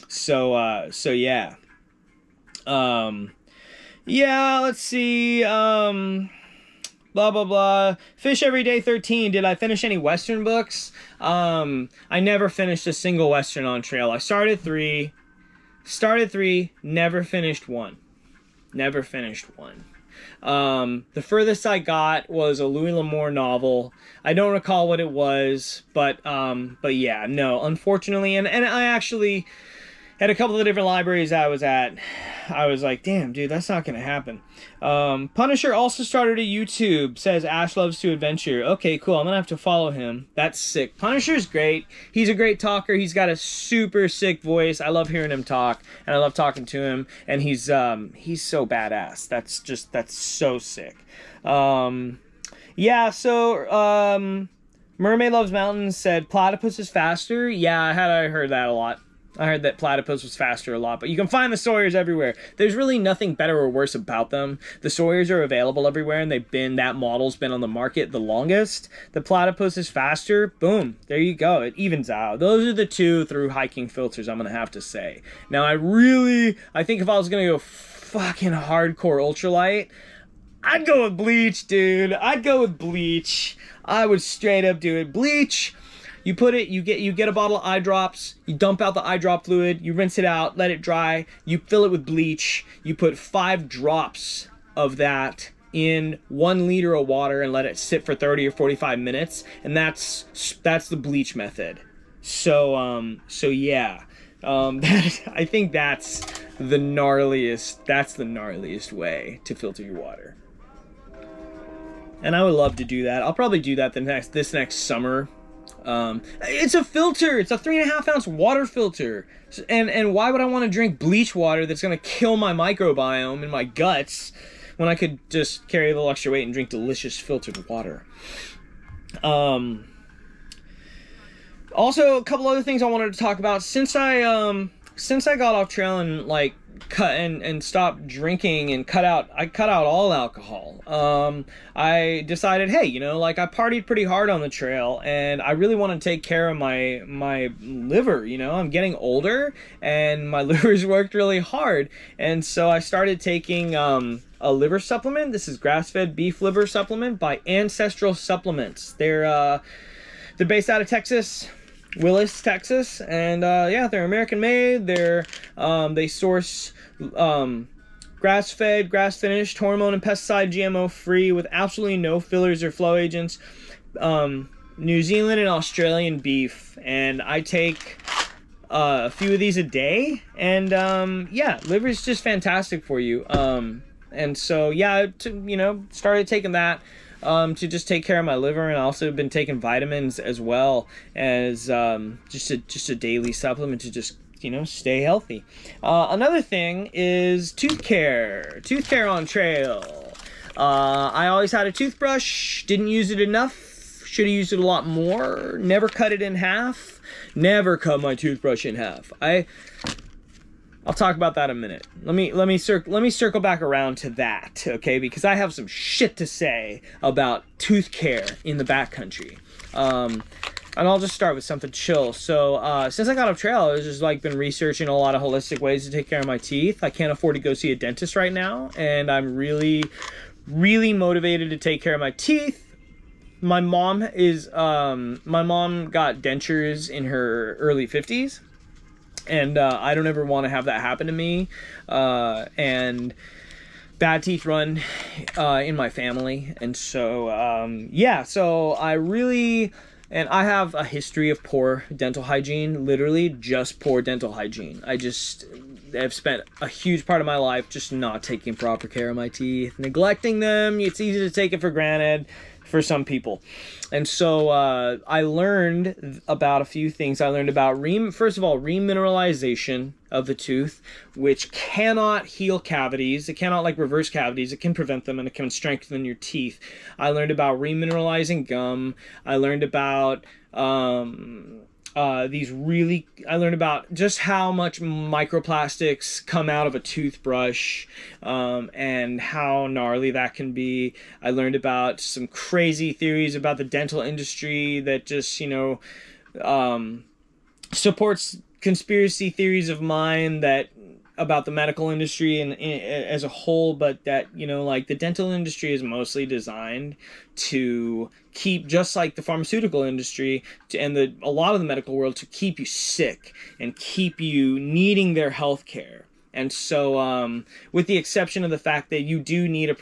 So yeah. Yeah, let's see. Blah blah blah. Fish Every Day 13. Did I finish any Western books? I never finished a single Western on trail. I started three, never finished one. The furthest I got was a Louis L'Amour novel. I don't recall what it was, but yeah, no, unfortunately, and I actually, At a couple of different libraries I was at, I was like, damn, dude, that's not going to happen. Punisher also started a YouTube, says Ash Loves to Adventure. Okay, cool. I'm going to have to follow him. That's sick. Punisher's great. He's a great talker. He's got a super sick voice. I love hearing him talk, and I love talking to him, and he's so badass. That's so sick. Yeah, so, Mermaid Loves Mountains said Platypus is faster. Yeah, I heard that a lot. I heard that Platypus was faster a lot, but you can find the Sawyers everywhere. There's really nothing better or worse about them. The Sawyers are available everywhere, and that model's been on the market the longest. The Platypus is faster. Boom. There you go. It evens out. Those are the two through hiking filters, I'm going to have to say. Now, I think if I was going to go fucking hardcore ultralight, I'd go with bleach, dude. I'd go with bleach. I would straight up do it. Bleach. You put it, you get a bottle of eye drops, you dump out the eye drop fluid, you rinse it out, let it dry, you fill it with bleach, you put 5 drops of that in 1 liter of water and let it sit for 30 or 45 minutes, and that's the bleach method. So yeah. I think that's the gnarliest way to filter your water. And I would love to do that. I'll probably do that this next summer. It's a filter. It's a 3.5 ounce water filter. And why would I want to drink bleach water that's going to kill my microbiome in my guts when I could just carry a little extra weight and drink delicious filtered water? Also, a couple other things I wanted to talk about. Since I got off trail and like cut and stopped drinking and cut out all alcohol, I decided, hey, I partied pretty hard on the trail, and I really want to take care of my liver. I'm getting older and my liver's worked really hard, and so I started taking a liver supplement. This is grass-fed beef liver supplement by Ancestral Supplements. They're based out of Texas, Willis, Texas, and yeah, they're American made. They source grass-fed, grass-finished, hormone and pesticide GMO free with absolutely no fillers or flow agents. New Zealand and Australian beef, and I take a few of these a day, and yeah, liver is just fantastic for you. And so yeah, started taking that. To just take care of my liver, and also been taking vitamins as well as just a daily supplement to just stay healthy. Another thing is tooth care on trail. I always had a toothbrush, didn't use it enough, should have used it a lot more, never cut it in half, never cut my toothbrush in half. I'll talk about that in a minute. Let me circle back around to that, okay? Because I have some shit to say about tooth care in the backcountry. And I'll just start with something chill. So, since I got off trail, I've just been researching a lot of holistic ways to take care of my teeth. I can't afford to go see a dentist right now, and I'm really, really motivated to take care of my teeth. My mom got dentures in her early 50s. And I don't ever want to have that happen to me. And bad teeth run in my family. And so, yeah, so I have a history of poor dental hygiene, literally just poor dental hygiene. I've spent a huge part of my life just not taking proper care of my teeth, neglecting them. It's easy to take it for granted for some people. And so I learned about a few things. I learned about, first of all, remineralization of the tooth, which cannot heal cavities. It cannot reverse cavities. It can prevent them, and it can strengthen your teeth. I learned about remineralizing gum. I learned about I learned about just how much microplastics come out of a toothbrush, and how gnarly that can be. I learned about some crazy theories about the dental industry that just, supports conspiracy theories of mine about the medical industry and as a whole, but that, the dental industry is mostly designed to keep, just like the pharmaceutical industry and a lot of the medical world, to keep you sick and keep you needing their health care. And so, with the exception of the fact that you do need a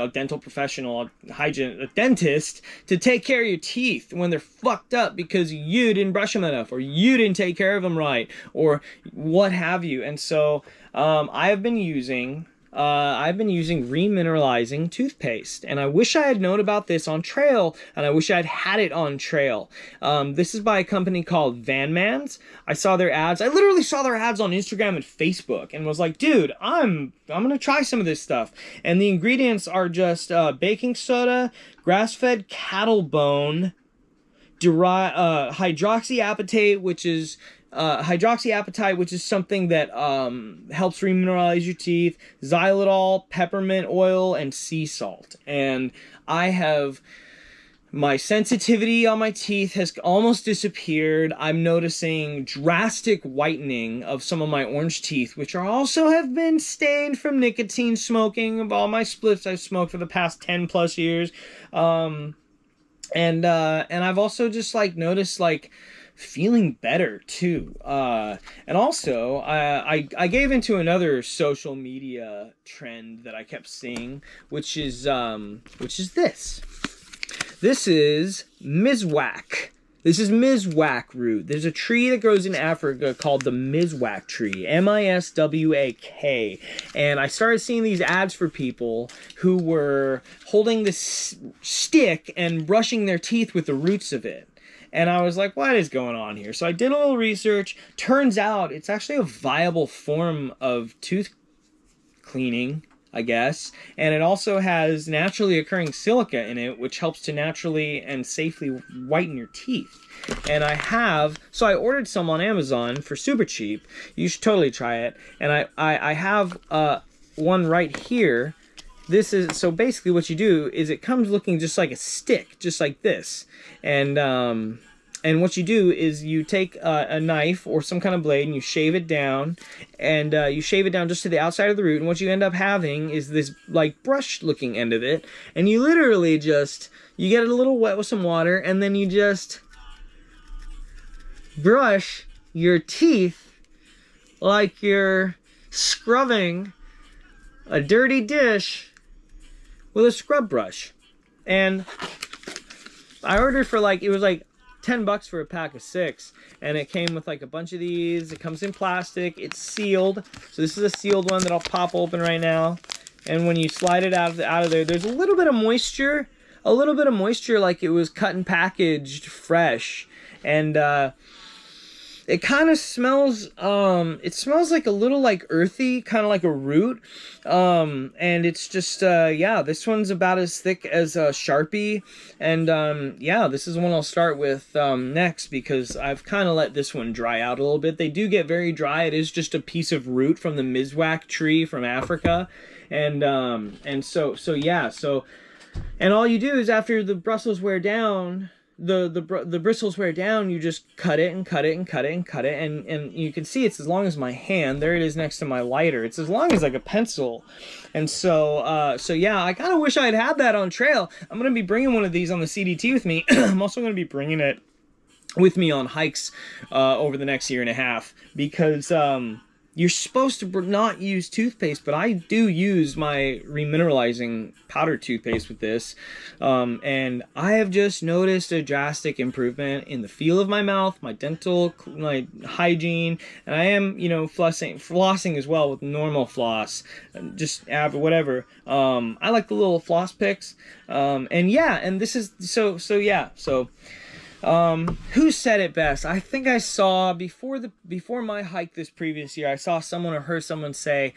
dental professional, a dentist, to take care of your teeth when they're fucked up because you didn't brush them enough, or you didn't take care of them right, or what have you. And so, I've been using remineralizing toothpaste, and I wish I had known about this on trail, and I wish I'd had it on trail. This is by a company called Van Mans. I saw their ads. I literally saw their ads on Instagram and Facebook, and was like, dude, I'm gonna try some of this stuff. And the ingredients are just baking soda, grass-fed cattle bone, hydroxyapatite, which is something that helps remineralize your teeth, xylitol, peppermint oil, and sea salt. And my sensitivity on my teeth has almost disappeared. I'm noticing drastic whitening of some of my orange teeth, which also have been stained from nicotine smoking of all my spliffs I've smoked for the past 10 plus years. And I've also just noticed feeling better too. And also I gave into another social media trend that I kept seeing, which is this. This is Mizwak. This is Mizwak root. There's a tree that grows in Africa called the Mizwak tree, Miswak. And I started seeing these ads for people who were holding this stick and brushing their teeth with the roots of it. And I was like, what is going on here? So I did a little research. Turns out it's actually a viable form of tooth cleaning, I guess. And it also has naturally occurring silica in it, which helps to naturally and safely whiten your teeth. And so I ordered some on Amazon for super cheap. You should totally try it. And I have one right here. So basically what you do is it comes looking just like a stick, just like this. And what you do is you take a knife or some kind of blade and you shave it down, and you shave it down just to the outside of the root. And what you end up having is this brush looking end of it. And you literally you get it a little wet with some water, and then you just brush your teeth like you're scrubbing a dirty dish with a scrub brush. And I ordered for it was $10 for a pack of 6, and it came with a bunch of these. It comes in plastic. It's sealed, so this is a sealed one that I'll pop open right now. And when you slide it out of there, there's a little bit of moisture, like it was cut and packaged fresh. And it kind of smells, it smells like a little earthy, kind of like a root. And it's just, this one's about as thick as a Sharpie. And, this is one I'll start with, next, because I've kind of let this one dry out a little bit. They do get very dry. It is just a piece of root from the Mizwak tree from Africa. And so, and all you do is after the bristles wear down, the bristles wear down, you just cut it and cut it and cut it and cut it, and you can see it's as long as my hand. There it is next to my lighter. It's as long as a pencil. And so I kind of wish I had that on trail. I'm gonna be bringing one of these on the CDT with me. I'm also gonna be bringing it with me on hikes over the next year and a half, because you're supposed to not use toothpaste, but I do use my remineralizing powder toothpaste with this. And I have just noticed a drastic improvement in the feel of my mouth, my dental, my hygiene, and I am, flossing as well with normal floss, just whatever. I like the little floss picks. And this is, so. Who said it best? I think I saw before my hike this previous year, I saw someone or heard someone say,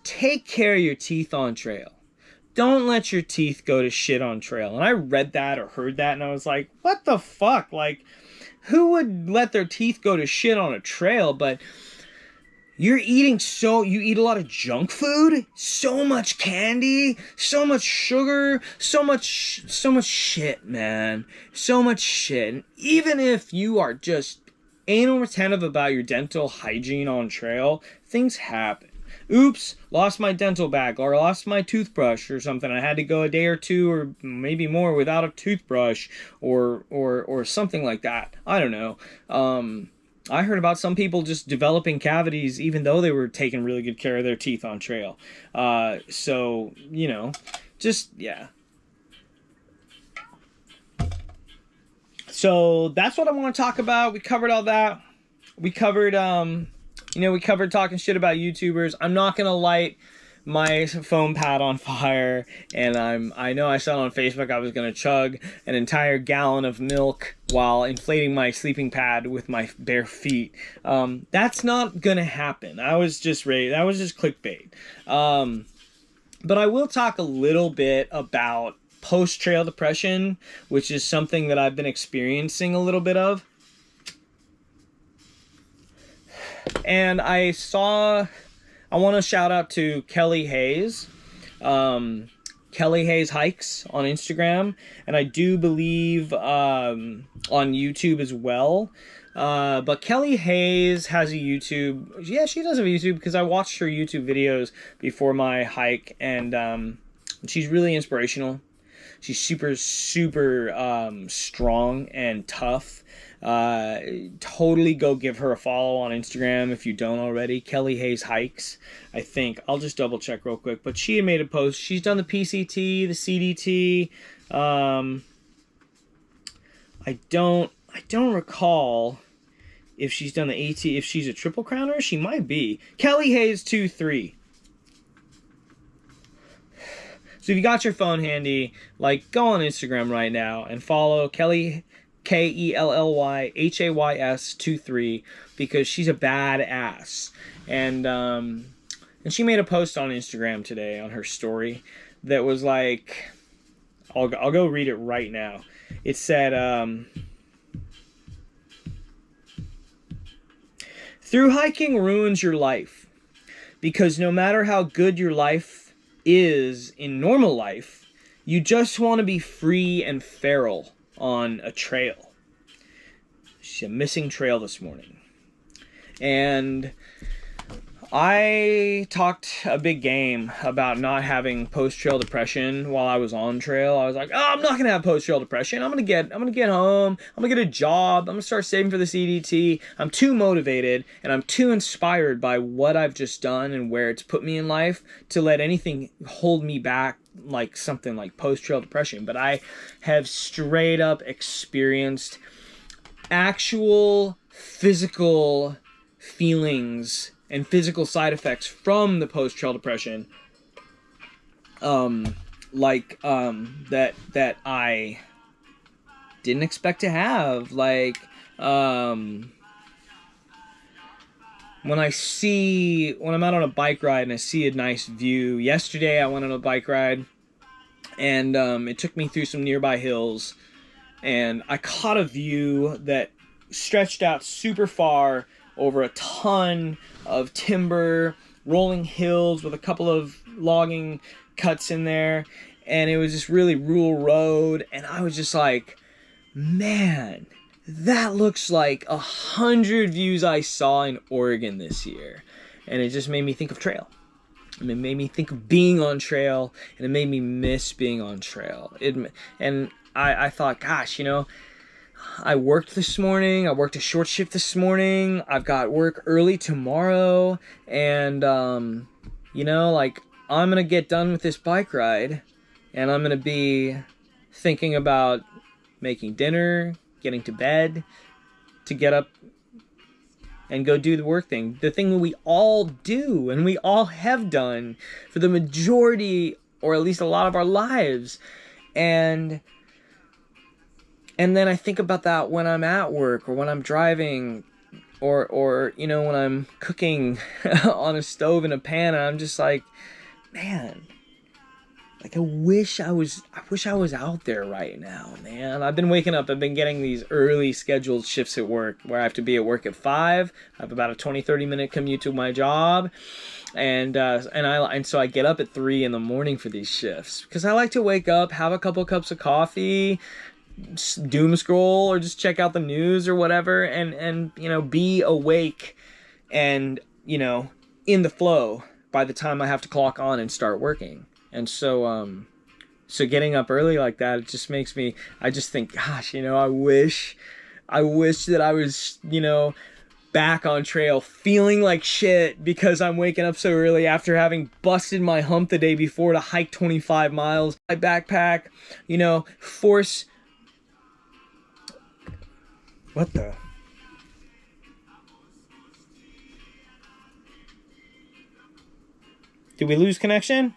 take care of your teeth on trail. Don't let your teeth go to shit on trail. And I read that or heard that, and I was like, what the fuck? Who would let their teeth go to shit on a trail? But you eat a lot of junk food, so much candy, so much sugar, so much shit, man. So much shit. And even if you are just anal retentive about your dental hygiene on trail, things happen. Oops, lost my dental bag, or lost my toothbrush or something. I had to go a day or two or maybe more without a toothbrush or something like that. I don't know. I heard about some people just developing cavities even though they were taking really good care of their teeth on trail. So, you know, just, yeah. So that's what I want to talk about. We covered all that. We covered, we covered talking shit about YouTubers. I'm not going to light my foam pad on fire, and I know I said on Facebook I was going to chug an entire gallon of milk while inflating my sleeping pad with my bare feet. That's not going to happen. That was just clickbait. But I will talk a little bit about post-trail depression, which is something that I've been experiencing a little bit of. And I want to shout out to Kelly Hayes. Kelly Hayes Hikes on Instagram, and I do believe on YouTube as well. But Kelly Hayes has a YouTube. Yeah, she does have a YouTube because I watched her YouTube videos before my hike, and she's really inspirational. She's super, super strong and tough. Totally go give her a follow on Instagram if you don't already. Kelly Hayes Hikes, I think. I'll just double check real quick. But she had made a post. She's done the PCT, the CDT. I don't recall if she's done the AT. If she's a triple crowner, she might be. Kelly Hayes 2-3. So if you got your phone handy, like, go on Instagram right now and follow Kelly, KELLYHAYS 2-3, because she's a badass. And she made a post on Instagram today on her story that was like, I'll go read it right now. It said, through hiking ruins your life, because no matter how good your life is in normal life, you just want to be free and feral on a trail. She's a missing trail this morning. And I talked a big game about not having post-trail depression while I was on trail. I was like, oh, I'm not going to have post-trail depression. I'm going to get home. I'm going to get a job. I'm going to start saving for the CDT. I'm too motivated and I'm too inspired by what I've just done and where it's put me in life to let anything hold me back like something like post-trail depression. But I have straight up experienced actual physical feelings and physical side effects from the post-trail depression, that I didn't expect to have. Like, when I'm out on a bike ride and I see a nice view. Yesterday I went on a bike ride, and it took me through some nearby hills, and I caught a view that stretched out super far over a ton of timber, rolling hills with a couple of logging cuts in there, and it was this really rural road, and I was just like, man, that looks like 100 views I saw in Oregon this year. And it just made me think of trail. And it made me think of being on trail, and it made me miss being on trail. And I thought, gosh, I worked this morning. I worked a short shift this morning. I've got work early tomorrow. And, I'm going to get done with this bike ride. And I'm going to be thinking about making dinner, getting to bed, to get up and go do the work thing. The thing that we all do and we all have done for the majority, or at least a lot of our lives. And then I think about that when I'm at work, or when I'm driving, or when I'm cooking on a stove in a pan, and I'm just like, man, like I wish I was out there right now, man. I've been waking up, I've been getting these early scheduled shifts at work where I have to be at work at 5. I have about a 20-30 minute commute to my job. And so I get up at 3 in the morning for these shifts because I like to wake up, have a couple cups of coffee, doom scroll, or just check out the news or whatever, and be awake and in the flow by the time I have to clock on and start working. And so getting up early like that, it just makes me, I just think, gosh, I wish that I was back on trail, feeling like shit because I'm waking up so early after having busted my hump the day before to hike 25 miles. My backpack, you know, force... What the... Did we lose connection?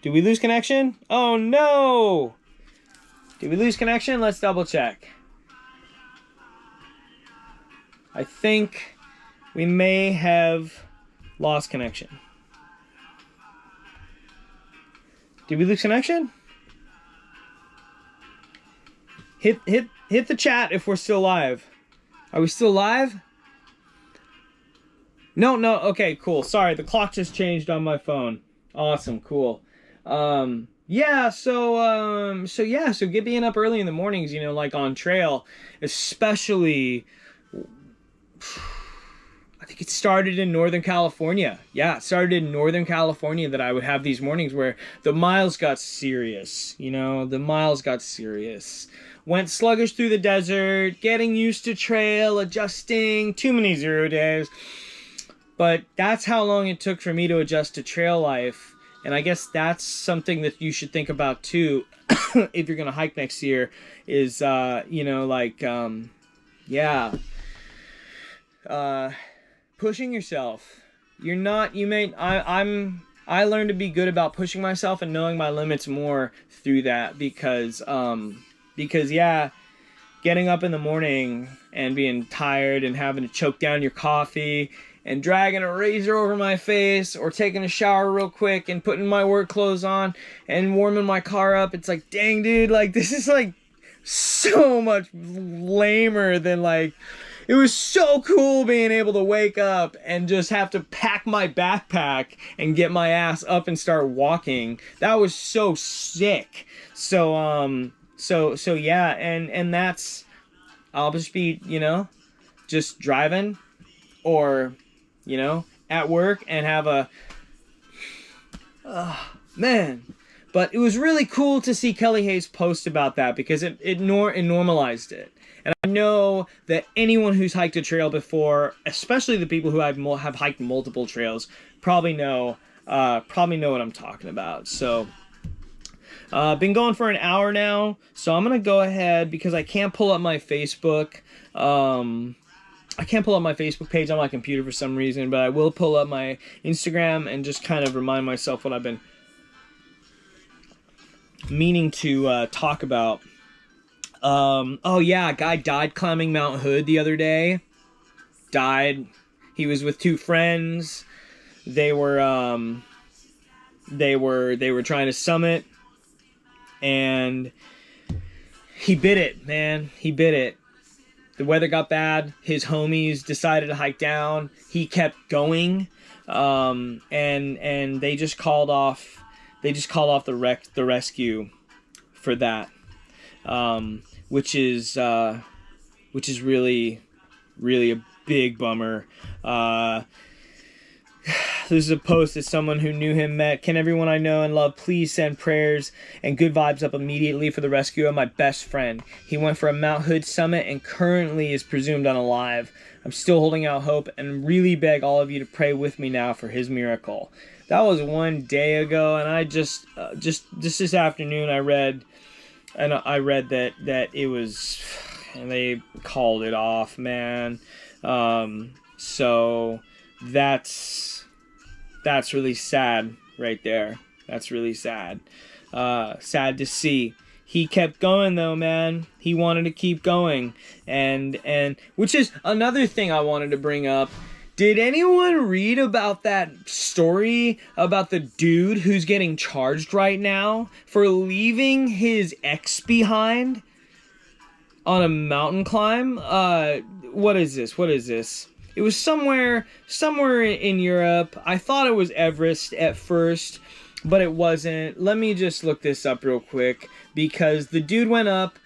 Did we lose connection? Oh no! Did we lose connection? Let's double check. I think we may have lost connection. Did we lose connection? Hit the chat if we're still live. Are we still live? No, okay, cool. Sorry, the clock just changed on my phone. Awesome, cool. Yeah, so getting up early in the mornings, you know, like on trail, especially, I think it started in Northern California. Yeah, it started in Northern California that I would have these mornings where the miles got serious, you know, the miles got serious. Went sluggish through the desert, getting used to trail, adjusting, too many 0 days. But that's how long it took for me to adjust to trail life. And I guess that's something that you should think about too if you're going to hike next year is, you know, like, pushing yourself. You're not, you may, I learned to be good about pushing myself and knowing my limits more through that because yeah, getting up in the morning and being tired and having to choke down your coffee and dragging a razor over my face or taking a shower real quick and putting my work clothes on and warming my car up. It's like, dang, dude, like, this is, like, so much lamer than, like, it was so cool being able to wake up and just have to pack my backpack and get my ass up and start walking. That was so sick. So yeah, and that's, I'll just be, you know, just driving or, you know, at work and have a, man. But it was really cool to see Kelly Hayes post about that because it normalized it. And I know that anyone who's hiked a trail before, especially the people who have hiked multiple trails, probably know what I'm talking about. So, been going for an hour now, so I'm gonna go ahead because I can't pull up my Facebook. I can't pull up my Facebook page on my computer for some reason, but I will pull up my Instagram and just kind of remind myself what I've been meaning to talk about. Oh yeah, a guy died climbing Mount Hood the other day. Died. He was with two friends. They were trying to summit, and he bit it, man. He bit it. The weather got bad. His homies decided to hike down. He kept going, and they just called off. They just called off the rescue for that, which is really a big bummer. This is a post that someone who knew him met. Can everyone I know and love please send prayers and good vibes up immediately for the rescue of my best friend. He went for a Mount Hood summit and currently is presumed unalive. I'm still holding out hope and really beg all of you to pray with me now for his miracle. That was one day ago, and I just this afternoon I read that it was, and they called it off, man. So that's really sad right there. That's really sad. Sad to see. He kept going though, man. He wanted to keep going. And which is another thing I wanted to bring up. Did anyone read about that story about the dude who's getting charged right now for leaving his ex behind on a mountain climb? What is this? It was somewhere in Europe. I thought it was Everest at first, but it wasn't. Let me just look this up real quick because the dude went up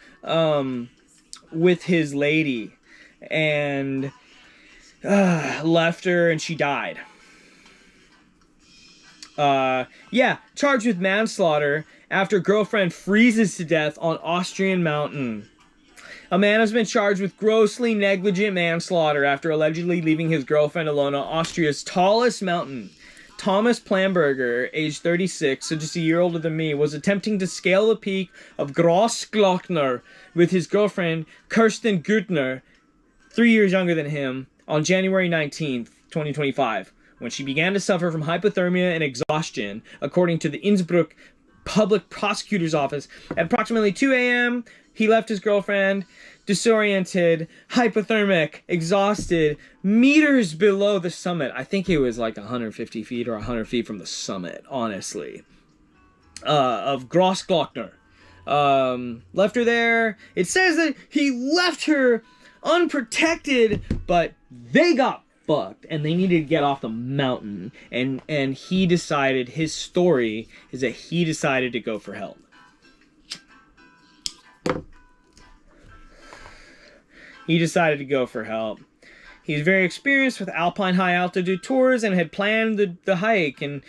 with his lady and left her and she died. Yeah, charged with manslaughter after girlfriend freezes to death on Austrian mountain. A man has been charged with grossly negligent manslaughter after allegedly leaving his girlfriend alone on Austria's tallest mountain. Thomas Plamberger, age 36, so just a year older than me, was attempting to scale the peak of Grossglockner with his girlfriend, Kirsten Gürtner, 3 years younger than him, on January 19th, 2025, when she began to suffer from hypothermia and exhaustion, according to the Innsbruck Public Prosecutor's Office. At approximately 2 a.m., he left his girlfriend, disoriented, hypothermic, exhausted, meters below the summit. I think it was like 150 feet or 100 feet from the summit, honestly, of Grossglockner. Left her there. It says that he left her unprotected, but they got fucked and they needed to get off the mountain. And he decided, his story is that he decided to go for help. He decided to go for help. He's very experienced with alpine high-altitude tours and had planned the hike, and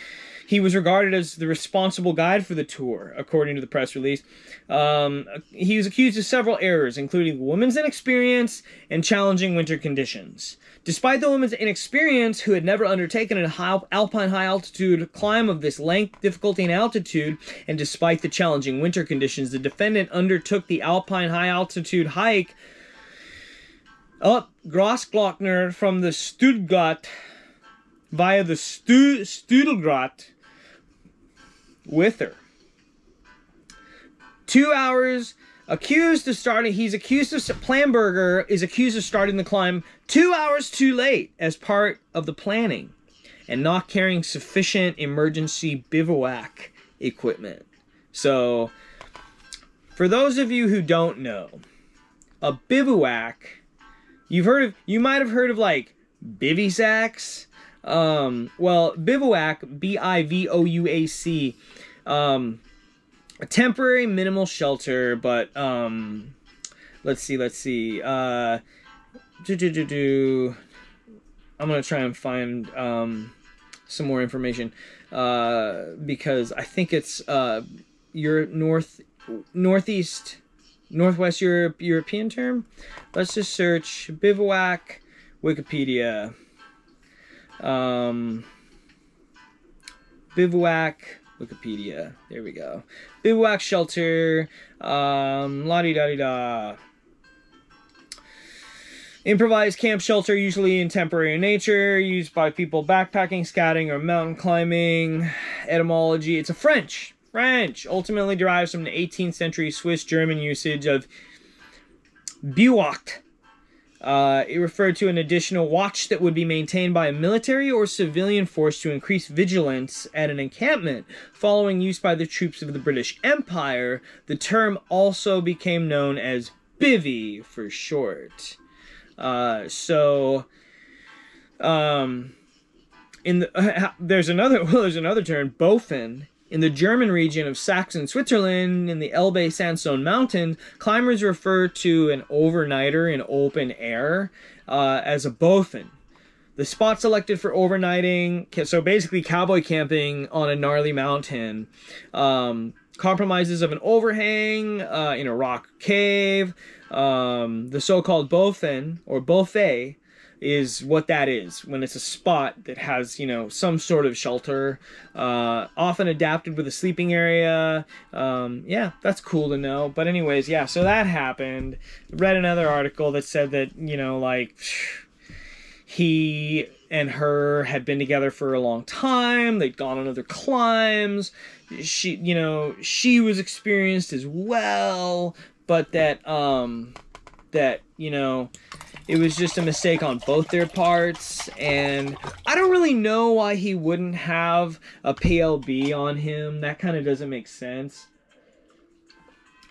he was regarded as the responsible guide for the tour, according to the press release. He was accused of several errors, including the woman's inexperience and challenging winter conditions. Despite the woman's inexperience, who had never undertaken an alpine high-altitude climb of this length, difficulty, and altitude, and despite the challenging winter conditions, the defendant undertook the alpine high-altitude hike up Grossglockner from the Stuttgart via the Studelgrat with her. 2 hours, Plamberger is accused of starting the climb 2 hours too late as part of the planning and not carrying sufficient emergency bivouac equipment. So, for those of you who don't know, a bivouac, you might have heard of like bivy sacks. Well, bivouac, B-I-V-O-U-A-C, a temporary minimal shelter, but let's see. I'm gonna try and find some more information because I think it's Northwest European term. Let's just search bivouac Wikipedia. Bivouac Wikipedia. There we go. Bivouac shelter. La-di-da-di-da. Improvised camp shelter, usually in temporary in nature, used by people backpacking, scouting, or mountain climbing. Etymology. It's a French, ultimately derives from the 18th century Swiss-German usage of bivouac. It referred to an additional watch that would be maintained by a military or civilian force to increase vigilance at an encampment. Following use by the troops of the British Empire, the term also became known as bivvy for short. There's another term, Bofen. In the German region of Saxon, Switzerland, in the Elbe Sandstone Mountains, climbers refer to an overnighter in open air as a Bofen. The spot selected for overnighting, so basically cowboy camping on a gnarly mountain, compromises of an overhang in a rock cave. The so-called Bofen, or Buffet, is what that is, when it's a spot that has, some sort of shelter, often adapted with a sleeping area. Yeah, that's cool to know. But anyways, yeah, so that happened. Read another article that said that, he and her had been together for a long time. They'd gone on other climbs. She was experienced as well, but that it was just a mistake on both their parts, and I don't really know why he wouldn't have a PLB on him. That kind of doesn't make sense.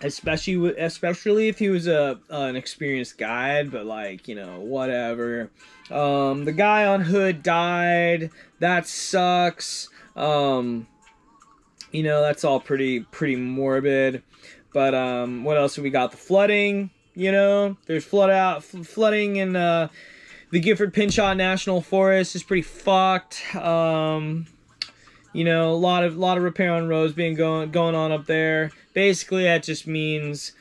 Especially if he was an experienced guide, but whatever. The guy on Hood died. That sucks. That's all pretty morbid. But what else have we got? The flooding. There's flooding in the Gifford Pinchot National Forest is pretty fucked. A lot of repair on roads being going on up there. Basically, that just means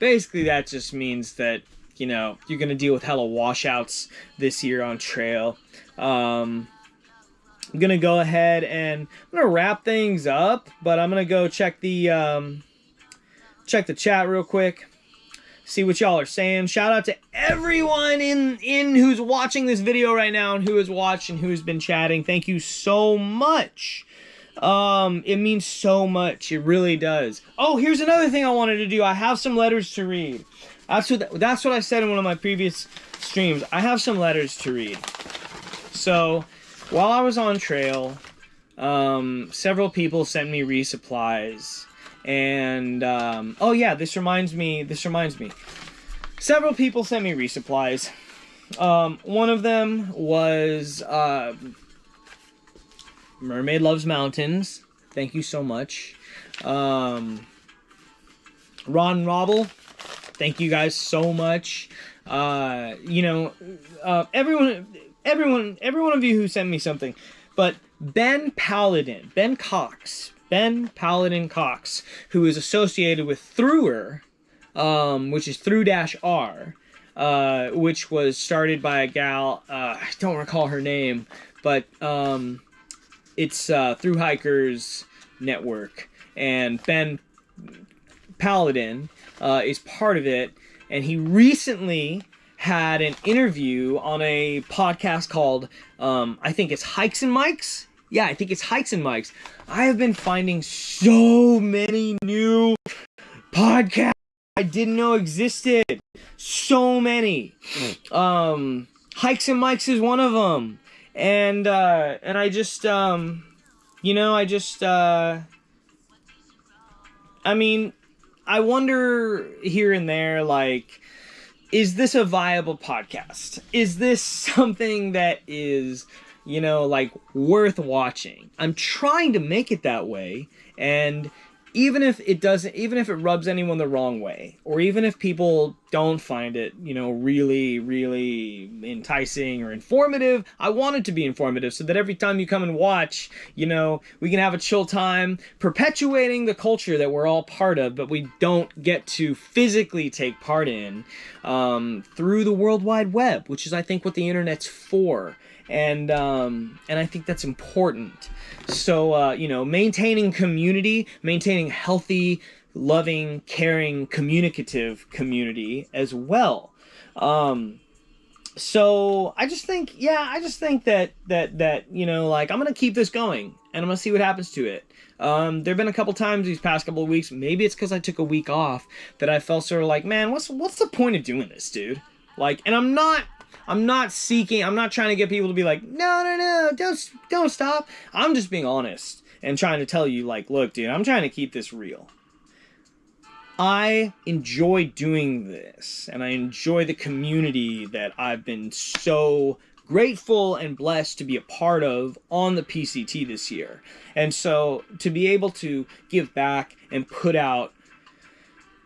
basically that just means that, you know, you're going to deal with hella washouts this year on trail. I'm going to go ahead and I'm going to wrap things up, but I'm going to go check the chat real quick. See what y'all are saying. Shout out to everyone in who's watching this video right now and who has watched and who's been chatting. Thank you so much. It means so much. It really does. Oh, here's another thing I wanted to do. I have some letters to read. That's what I said in one of my previous streams. I have some letters to read. So, while I was on trail, several people sent me resupplies. And, oh yeah, this reminds me. Several people sent me resupplies. One of them was, Mermaid Loves Mountains. Thank you so much. Ron Robble. Thank you guys so much. You know, every one of you who sent me something. But Ben Cox, who is associated with Thrower, which is Through-R, which was started by a gal, I don't recall her name, but it's Through Hikers Network, and Ben Paladin is part of it, and he recently had an interview on a podcast called, I think it's Hikes and Mics? Yeah, I think it's Hikes and Mics. I have been finding so many new podcasts I didn't know existed. So many. Hikes and Mics is one of them. And I just, you know, I mean, I wonder here and there, like, is this a viable podcast? Is this something that is, you know, like, worth watching? I'm trying to make it that way, and even if it rubs anyone the wrong way, or even if people don't find it, you know, really, really enticing or informative, I want it to be informative so that every time you come and watch, you know, we can have a chill time, perpetuating the culture that we're all part of, but we don't get to physically take part in, through the World Wide Web, which is, I think, what the internet's for. And I think that's important. So, you know, maintaining community, maintaining healthy, loving, caring, communicative community as well. So I just think that, you know, like, I'm going to keep this going and I'm going to see what happens to it. There've been a couple times these past couple of weeks, maybe it's because I took a week off, that I felt sort of like, man, what's the point of doing this, dude? Like, and I'm not trying to get people to be like, no, don't stop. I'm just being honest and trying to tell you, like, look, dude, I'm trying to keep this real. I enjoy doing this, and I enjoy the community that I've been so grateful and blessed to be a part of on the PCT this year. And so to be able to give back and put out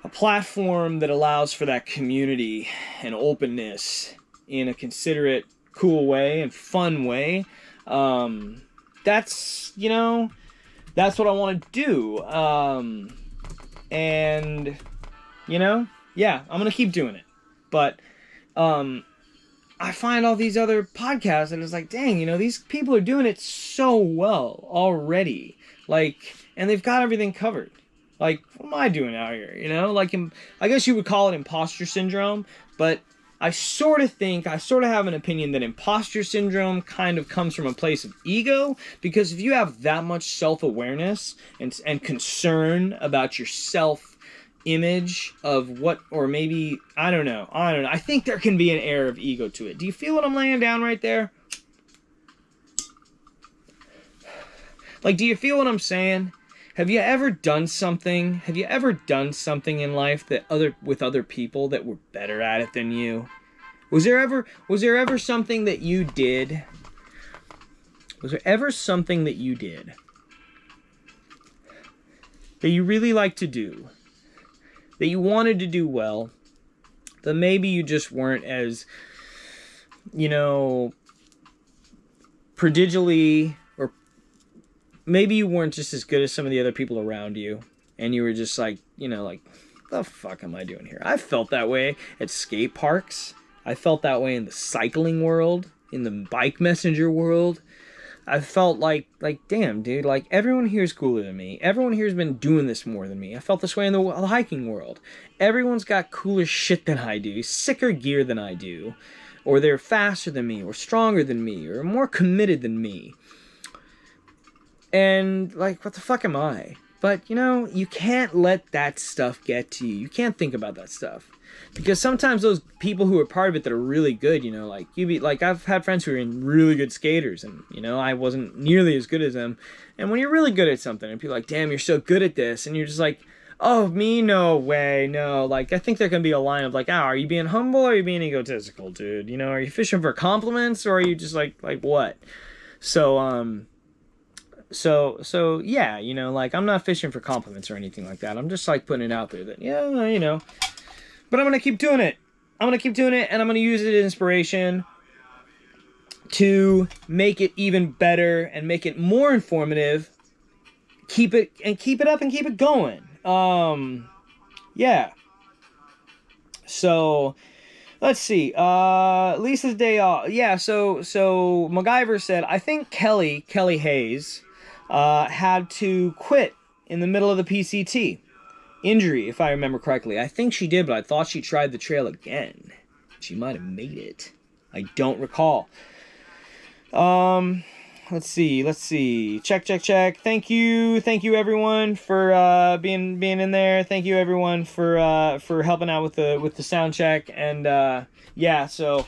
a platform that allows for that community and openness in a considerate, cool way and fun way, that's, you know, that's what I want to do. And, you know, yeah, I'm going to keep doing it. But, I find all these other podcasts and it's like, dang, you know, these people are doing it so well already. Like, and they've got everything covered. Like, what am I doing out here? You know, like, I guess you would call it imposter syndrome, but I sort of have an opinion that imposter syndrome kind of comes from a place of ego, because if you have that much self-awareness and concern about your self-image of what, or maybe, I don't know, I think there can be an air of ego to it. Do you feel what I'm laying down right there? Like, do you feel what I'm saying? Have you ever done something in life with other people that were better at it than you? Was there ever something that you did? Was there ever something that you did that you really liked to do, that you wanted to do well, that maybe you just weren't as, you know, prodigally, or maybe you weren't just as good as some of the other people around you, and you were just like, you know, like, the fuck am I doing here? I felt that way at skate parks. I felt that way in the cycling world, in the bike messenger world. I felt like damn, dude, like everyone here is cooler than me. Everyone here has been doing this more than me. I felt this way in the hiking world. Everyone's got cooler shit than I do, sicker gear than I do, or they're faster than me, or stronger than me, or more committed than me. And like, what the fuck am I? But you know, you can't let that stuff get to you. You can't think about that stuff. Because sometimes those people who are part of it that are really good, you know, like I've had friends who are really good skaters, and you know, I wasn't nearly as good as them. And when you're really good at something, and people are like, damn, you're so good at this, and you're just like, oh, me, no way, no. Like, I think there can be a line of like, oh, are you being humble or are you being egotistical, dude? You know, are you fishing for compliments or are you just like what? So yeah, you know, like I'm not fishing for compliments or anything like that. I'm just like putting it out there that, yeah, you know. But I'm going to keep doing it. I'm going to keep doing it, and I'm going to use it as inspiration to make it even better and make it more informative. Keep it up and keep it going. Yeah. So, let's see. Lisa's day off. Yeah, so MacGyver said, I think Kelly Hayes, had to quit in the middle of the PCT. Injury, if I remember correctly. I think she did, but I thought she tried the trail again. She might have made it. I don't recall. Let's see. Check. Thank you everyone for being in there. Thank you everyone for helping out with the sound check. And yeah, so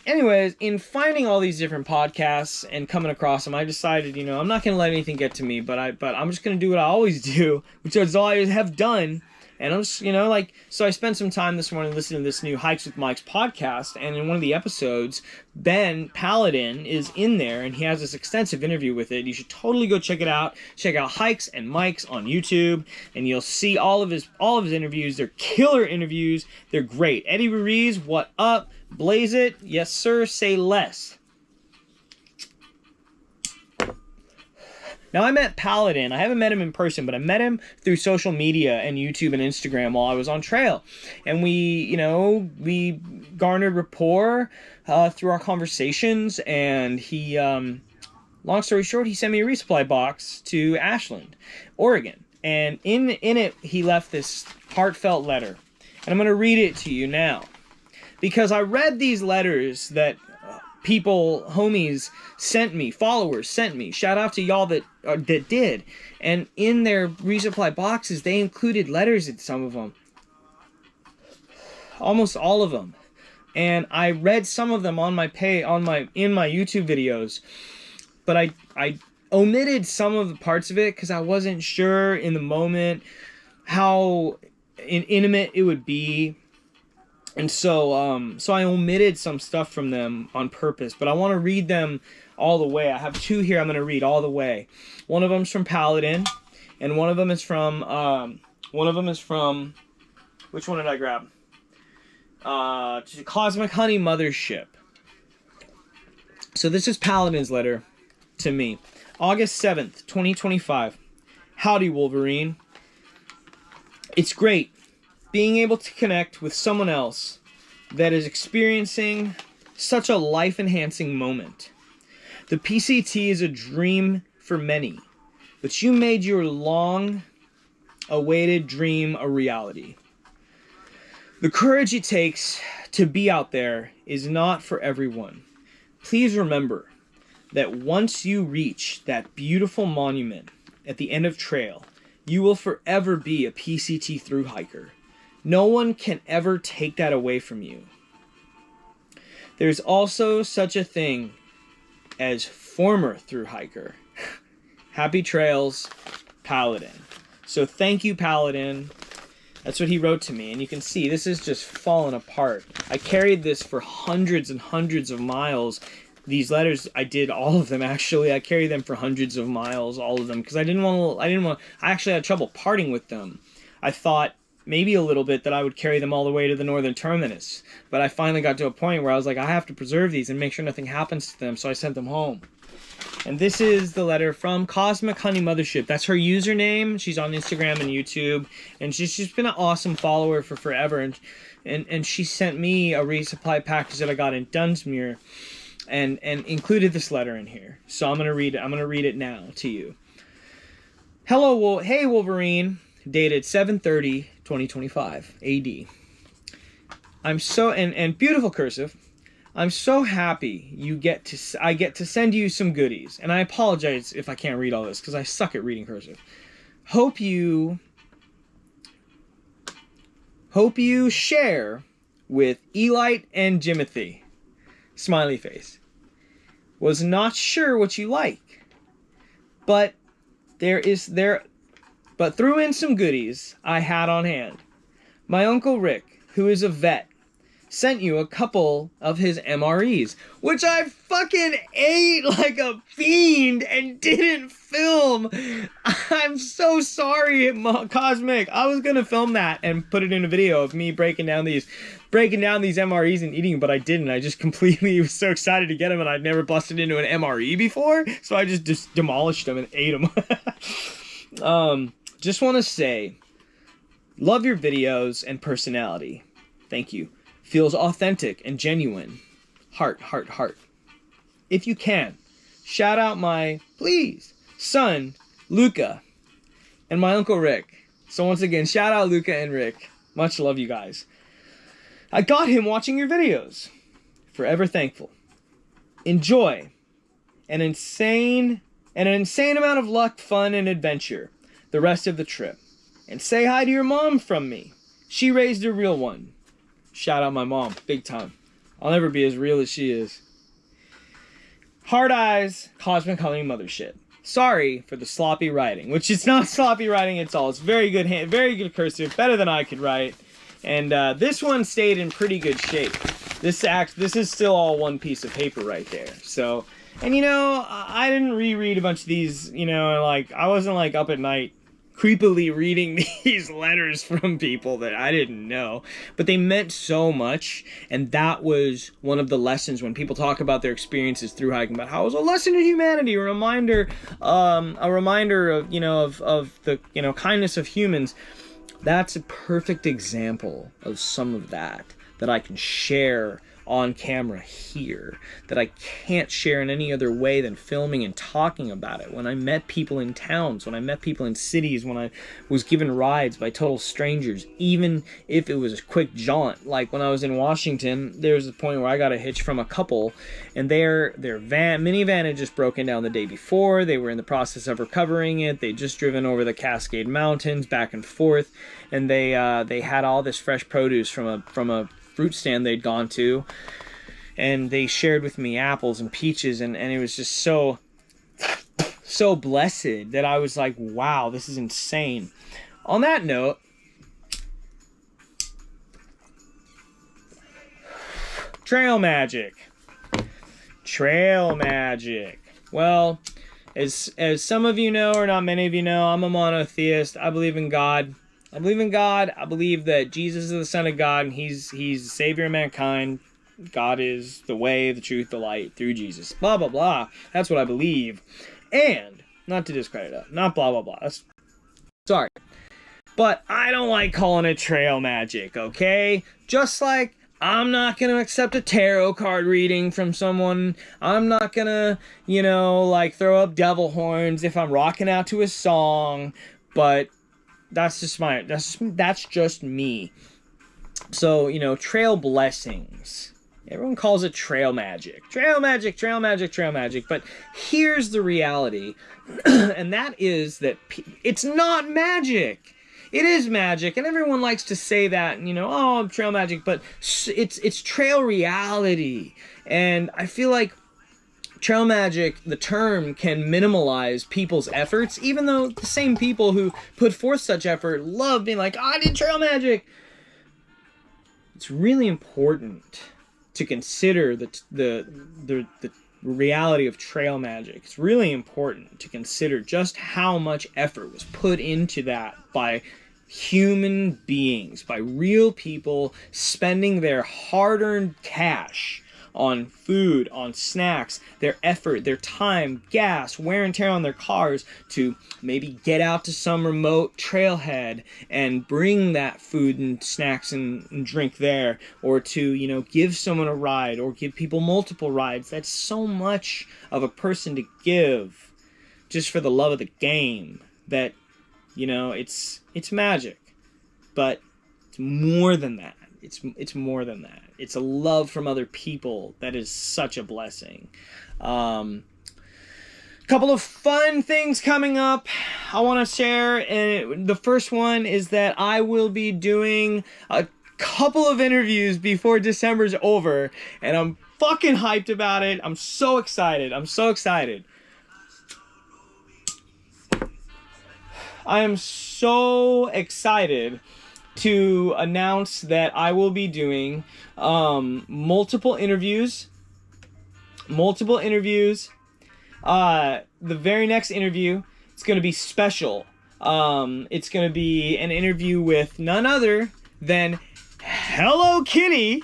anyways, in finding all these different podcasts and coming across them, I decided, you know, I'm not going to let anything get to me, but I'm just going to do what I always do, which is all I have done. And I'm just, you know, like, so I spent some time this morning listening to this new Hikes with Mike's podcast, and in one of the episodes, Ben Paladin is in there, and he has this extensive interview with it. You should totally go check it out. Check out Hikes and Mike's on YouTube, and you'll see all of his interviews. They're killer interviews. They're great. Eddie Ruiz, what up? Blaze it. Yes, sir. Say less. Now, I met Paladin. I haven't met him in person, but I met him through social media and YouTube and Instagram while I was on trail. And we garnered rapport through our conversations. And he, long story short, he sent me a resupply box to Ashland, Oregon. And in it, he left this heartfelt letter. And I'm going to read it to you now. Because I read these letters that people, homies, sent me, followers sent me. Shout out to y'all that did. And in their resupply boxes, they included letters in some of them. Almost all of them. And I read some of them in my YouTube videos. But I omitted some of the parts of it because I wasn't sure in the moment how intimate it would be. And so I omitted some stuff from them on purpose, but I want to read them all the way. I have two here I'm going to read all the way. One of them's from Paladin, and one of them is from, which one did I grab? Cosmic Honey Mothership. So this is Paladin's letter to me. August 7th, 2025. Howdy, Wolverine. It's great being able to connect with someone else that is experiencing such a life-enhancing moment. The PCT is a dream for many, but you made your long-awaited dream a reality. The courage it takes to be out there is not for everyone. Please remember that once you reach that beautiful monument at the end of trail, you will forever be a PCT thru hiker. No one can ever take that away from you. There's also such a thing as former thru hiker. Happy trails, Paladin. So thank you, Paladin. That's what he wrote to me. And you can see this is just falling apart. I carried this for hundreds and hundreds of miles. These letters, I did all of them actually. I carried them for hundreds of miles, all of them, because I actually had trouble parting with them. I thought maybe a little bit that I would carry them all the way to the northern terminus. But I finally got to a point where I was like, I have to preserve these and make sure nothing happens to them, so I sent them home. And this is the letter from Cosmic Honey Mothership. That's her username. She's on Instagram and YouTube. And she's been an awesome follower for forever. And she sent me a resupply package that I got in Dunsmuir and included this letter in here. So I'm gonna read it now to you. Hello, hey Wolverine, dated 7/30/2025 AD. I'm so and beautiful cursive. I'm so happy I get to send you some goodies, and I apologize if I can't read all this because I suck at reading cursive. Hope you share with Elite and Jimothy. Smiley face. Was not sure what you like, but threw in some goodies I had on hand. My Uncle Rick, who is a vet, sent you a couple of his MREs, which I fucking ate like a fiend and didn't film. I'm so sorry, Cosmic. I was gonna film that and put it in a video of me breaking down these MREs and eating them, but I didn't. I just completely was so excited to get them, and I'd never busted into an MRE before, so I just demolished them and ate them. Just want to say, love your videos and personality. Thank you. Feels authentic and genuine. Heart, heart, heart. If you can, shout out my, please, son, Luca, and my Uncle Rick. So once again, shout out Luca and Rick. Much love, you guys. I got him watching your videos. Forever thankful. Enjoy an insane amount of luck, fun, and adventure the rest of the trip. And say hi to your mom from me. She raised a real one. Shout out my mom, big time. I'll never be as real as she is. Hard eyes, Cosmic Honey Mothership. Sorry for the sloppy writing, which is not sloppy writing at all. It's very good cursive, better than I could write. And this one stayed in pretty good shape. This is still all one piece of paper right there. So, and you know, I didn't reread a bunch of these. You know, like I wasn't like up at night creepily reading these letters from people that I didn't know, but they meant so much. And that was one of the lessons when people talk about their experiences through hiking, about how it was a lesson in humanity, a reminder of, of the, kindness of humans. That's a perfect example of some of that I can share on camera here, that I can't share in any other way than filming and talking about it. When I met people in towns, when I met people in cities, when I was given rides by total strangers, even if it was a quick jaunt. Like when I was in Washington, there was a point where I got a hitch from a couple, and their minivan had just broken down the day before. They were in the process of recovering it. They'd just driven over the Cascade Mountains back and forth, and they had all this fresh produce from a fruit stand they'd gone to, and they shared with me apples and peaches, and it was just so blessed that I was like, wow, this is insane. On that note, trail magic. Well, as some of you know, or not many of you know, I'm a monotheist. I believe in God. I believe that Jesus is the Son of God, and he's the Savior of mankind. God is the way, the truth, the light, through Jesus. Blah, blah, blah. That's what I believe. And, not to discredit it, not blah, blah, blah. Sorry. But I don't like calling it trail magic, okay? Just like I'm not going to accept a tarot card reading from someone. I'm not going to, throw up devil horns if I'm rocking out to a song. But that's just me. So, trail blessings. Everyone calls it trail magic. Trail magic. But here's the reality. And that is that it's not magic. It is magic. And everyone likes to say that, oh, trail magic. But it's trail reality. And I feel like trail magic, the term, can minimalize people's efforts, even though the same people who put forth such effort love being like, I did trail magic. It's really important to consider the reality of trail magic. It's really important to consider just how much effort was put into that by human beings, by real people spending their hard-earned cash on food, on snacks, their effort, their time, gas, wear and tear on their cars to maybe get out to some remote trailhead and bring that food and snacks and drink there, or to, you know, give someone a ride or give people multiple rides. That's so much of a person to give just for the love of the game that, you know, it's magic. But it's more than that. It's more than that. It's a love from other people that is such a blessing. Couple of fun things coming up I want to share. And the first one is that I will be doing a couple of interviews before December's over, and I'm fucking hyped about it. I'm so excited. I'm so excited. I am so excited to announce that I will be doing multiple interviews. The very next interview, it's going to be special. It's going to be an interview with none other than Hello Kitty,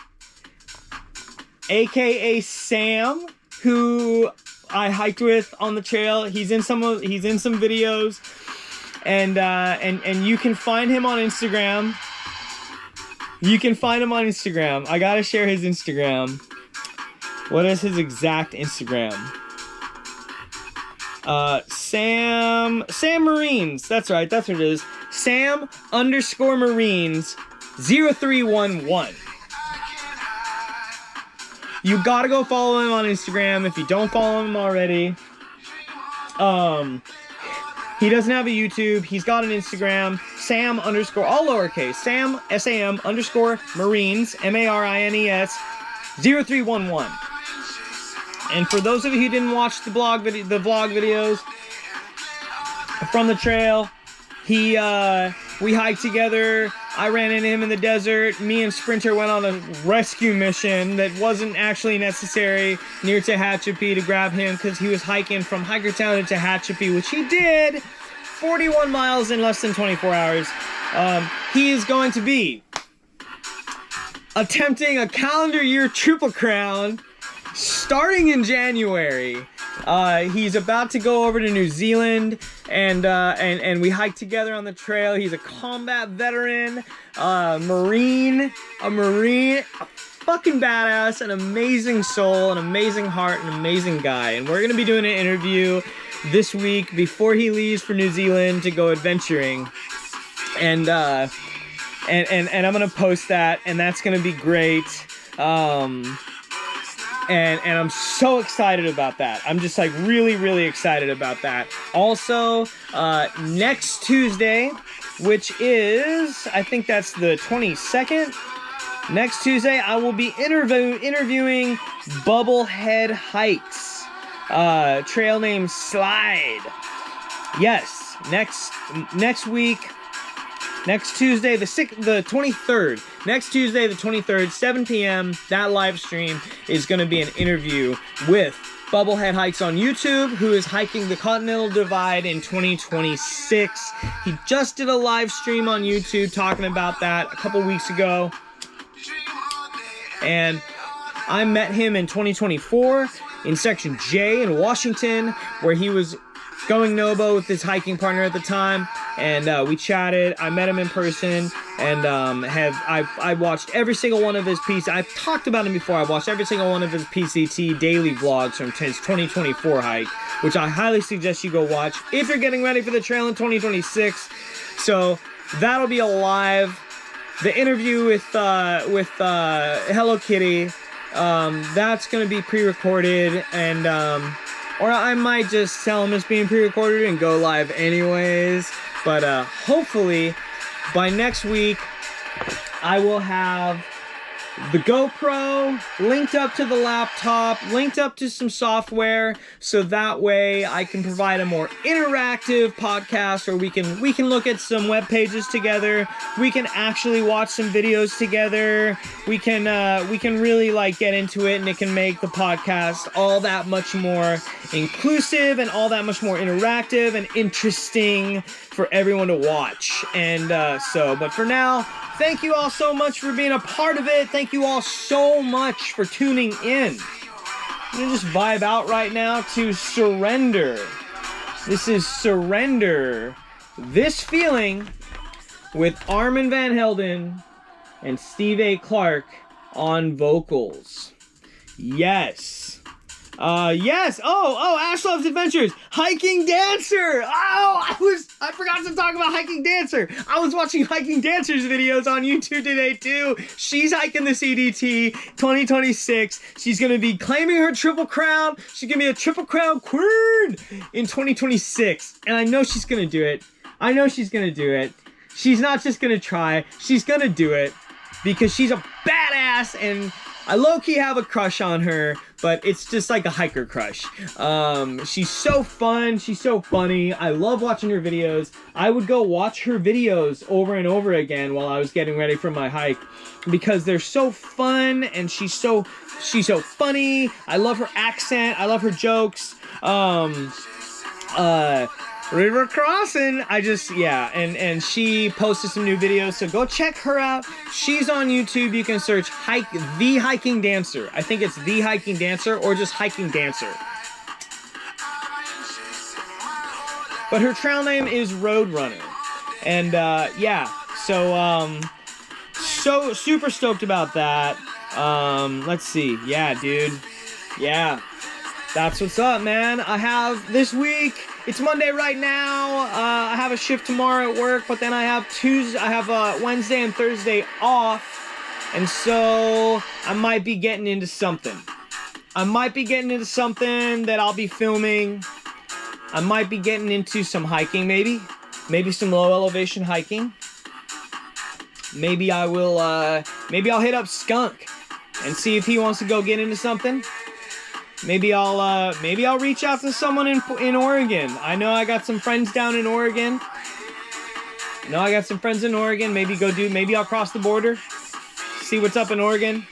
aka Sam, who I hiked with on the trail. He's in some videos. And you can find him on Instagram. I gotta share his Instagram. What is his exact Instagram? Sam Marines. That's right. That's what it is. Sam_Marines 0311. You gotta go follow him on Instagram if you don't follow him already. He doesn't have a YouTube. He's got an Instagram, Sam_, all lowercase, Sam, SAM_Marines, MARINES, 0311. And for those of you who didn't watch the vlog videos from the trail, we hiked together. I ran into him in the desert. Me and Sprinter went on a rescue mission that wasn't actually necessary near Tehachapi to grab him because he was hiking from Hikertown to Tehachapi, which he did 41 miles in less than 24 hours. He is going to be attempting a calendar year Triple Crown starting in January. He's about to go over to New Zealand, and we hiked together on the trail. He's a combat veteran, Marine, a fucking badass, an amazing soul, an amazing heart, an amazing guy. And we're gonna be doing an interview this week before he leaves for New Zealand to go adventuring. And I'm gonna post that, and that's gonna be great. And I'm so excited about that. I'm just like really, really excited about that. Also, next Tuesday, which is, I think that's the 22nd. Next Tuesday, I will be interviewing Bubblehead Hikes, trail name Slide. Yes, next week. Next Tuesday, the 23rd. Next Tuesday, the 23rd, 7 p.m., that live stream is going to be an interview with Bubblehead Hikes on YouTube, who is hiking the Continental Divide in 2026. He just did a live stream on YouTube talking about that a couple weeks ago. And I met him in 2024 in Section J in Washington, where he was going Nobo with his hiking partner at the time, and we chatted. I met him in person, and I watched every single one of his pieces. I've talked about him before. I watched every single one of his PCT daily vlogs from his 2024 hike, which I highly suggest you go watch if you're getting ready for the trail in 2026. So that'll be alive. The interview with Hello Kitty, that's gonna be pre-recorded, and or I might just tell him it's being pre-recorded and go live anyways. But hopefully by next week I will have the GoPro linked up to the laptop, linked up to some software, so that way I can provide a more interactive podcast, or we can look at some web pages together. We can actually watch some videos together. We can really like get into it, and it can make the podcast all that much more inclusive and all that much more interactive and interesting for everyone to watch. And but for now, Thank you all so much for being a part of it. Thank you all so much for tuning in. I'm gonna just vibe out right now to Surrender. This is Surrender. This Feeling with Armin van Helden and Steve A. Clark on vocals. Yes. Yes. Oh, Ash Loves Adventures. Hiking Dancer. Oh, I forgot to talk about Hiking Dancer. I was watching Hiking Dancer's videos on YouTube today too. She's hiking the CDT 2026. She's gonna be claiming her Triple Crown. She's gonna be a Triple Crown queen in 2026. And I know she's gonna do it. I know she's gonna do it. She's not just gonna try. She's gonna do it because she's a badass, and I low-key have a crush on her, but it's just like a hiker crush. She's so fun. She's so funny. I love watching her videos. I would go watch her videos over and over again while I was getting ready for my hike because they're so fun, and she's so funny. I love her accent. I love her jokes. River Crossing, and she posted some new videos, so go check her out. She's on YouTube. You can search The Hiking Dancer. I think it's The Hiking Dancer or just Hiking Dancer. But her trail name is Roadrunner. And so super stoked about that. Let's see. Yeah, dude. Yeah. That's what's up, man. I have this week, it's Monday right now. I have a shift tomorrow at work, but then I have Wednesday and Thursday off. And so I might be getting into something. That I'll be filming. I might be getting into some hiking, maybe some low elevation hiking. Maybe I'll hit up Skunk and see if he wants to go get into something. Maybe I'll reach out to someone in Oregon. I know I got some friends down in Oregon. Maybe I'll cross the border, see what's up in Oregon.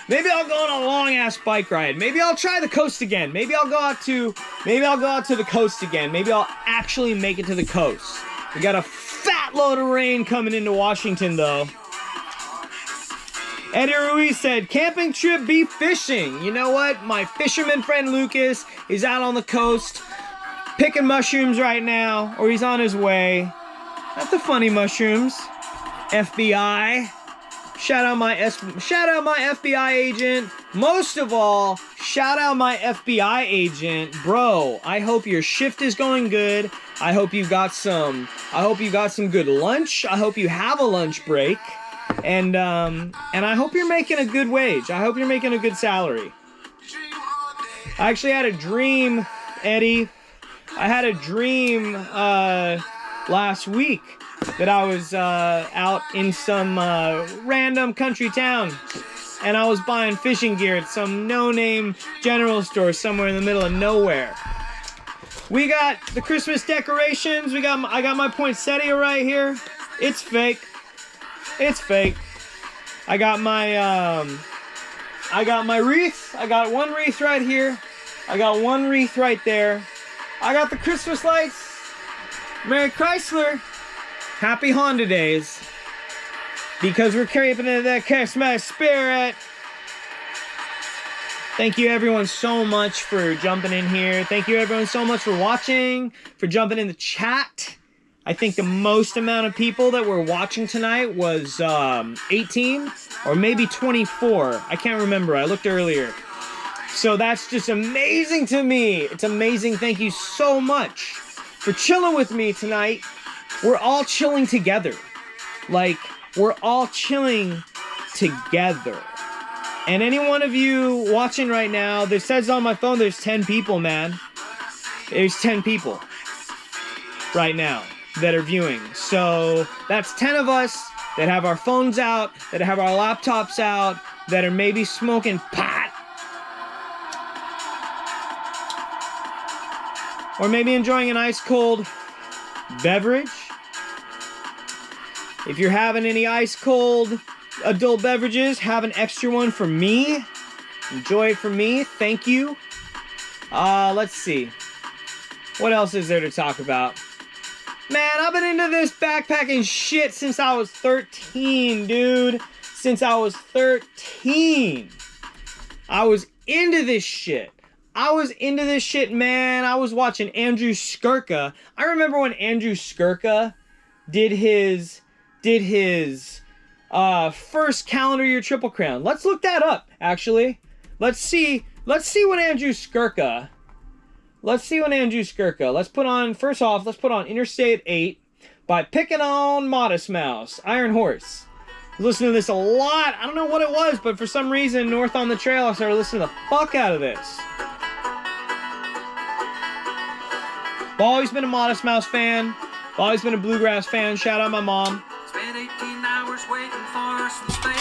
Maybe I'll go on a long ass bike ride. Maybe I'll try the coast again. Maybe I'll go out to the coast again. Maybe I'll actually make it to the coast. We got a fat load of rain coming into Washington though. Eddie Ruiz said, camping trip be fishing. You know what? My fisherman friend Lucas is out on the coast picking mushrooms right now, or he's on his way. Not the funny mushrooms. FBI. Shout out my FBI agent. Most of all, shout out my FBI agent. Bro, I hope your shift is going good. I hope you got some good lunch. I hope you have a lunch break. And I hope you're making a good wage. I hope you're making a good salary. I actually had a dream, Eddie. I had a dream last week that I was out in some random country town, and I was buying fishing gear at some no-name general store somewhere in the middle of nowhere. We got the Christmas decorations. I got my poinsettia right here. It's fake. I got my wreath. I got one wreath right here. I got one wreath right there. I got the Christmas lights. Merry Chrysler. Happy Honda days. Because we're creeping into that Christmas spirit. Thank you everyone so much for jumping in here. Thank you everyone so much for watching, for jumping in the chat. I think the most amount of people that were watching tonight was 18 or maybe 24. I can't remember. I looked earlier. So that's just amazing to me. It's amazing. Thank you so much for chilling with me tonight. We're all chilling together. Like, we're all chilling together. And any one of you watching right now, there says on my phone there's 10 people, man. There's 10 people right now that are viewing. So that's 10 of us that have our phones out, that have our laptops out, that are maybe smoking pot, or maybe enjoying an ice cold beverage. If you're having any ice cold adult beverages, have an extra one for me. Enjoy it for me. Thank you. Let's see. What else is there to talk about? Man, I've been into this backpacking shit since I was 13, dude. Since I was 13. I was into this shit. Man. I was watching Andrew Skirka. I remember when Andrew Skirka did his first calendar year Triple Crown. Let's look that up, actually. Let's see what Andrew Skirka. Let's put on Interstate 8 by Picking on Modest Mouse, Iron Horse. I listened to this a lot. I don't know what it was, but for some reason, North on the Trail, I started listening the fuck out of this. I've always been a Modest Mouse fan. I've always been a Bluegrass fan. Shout out my mom.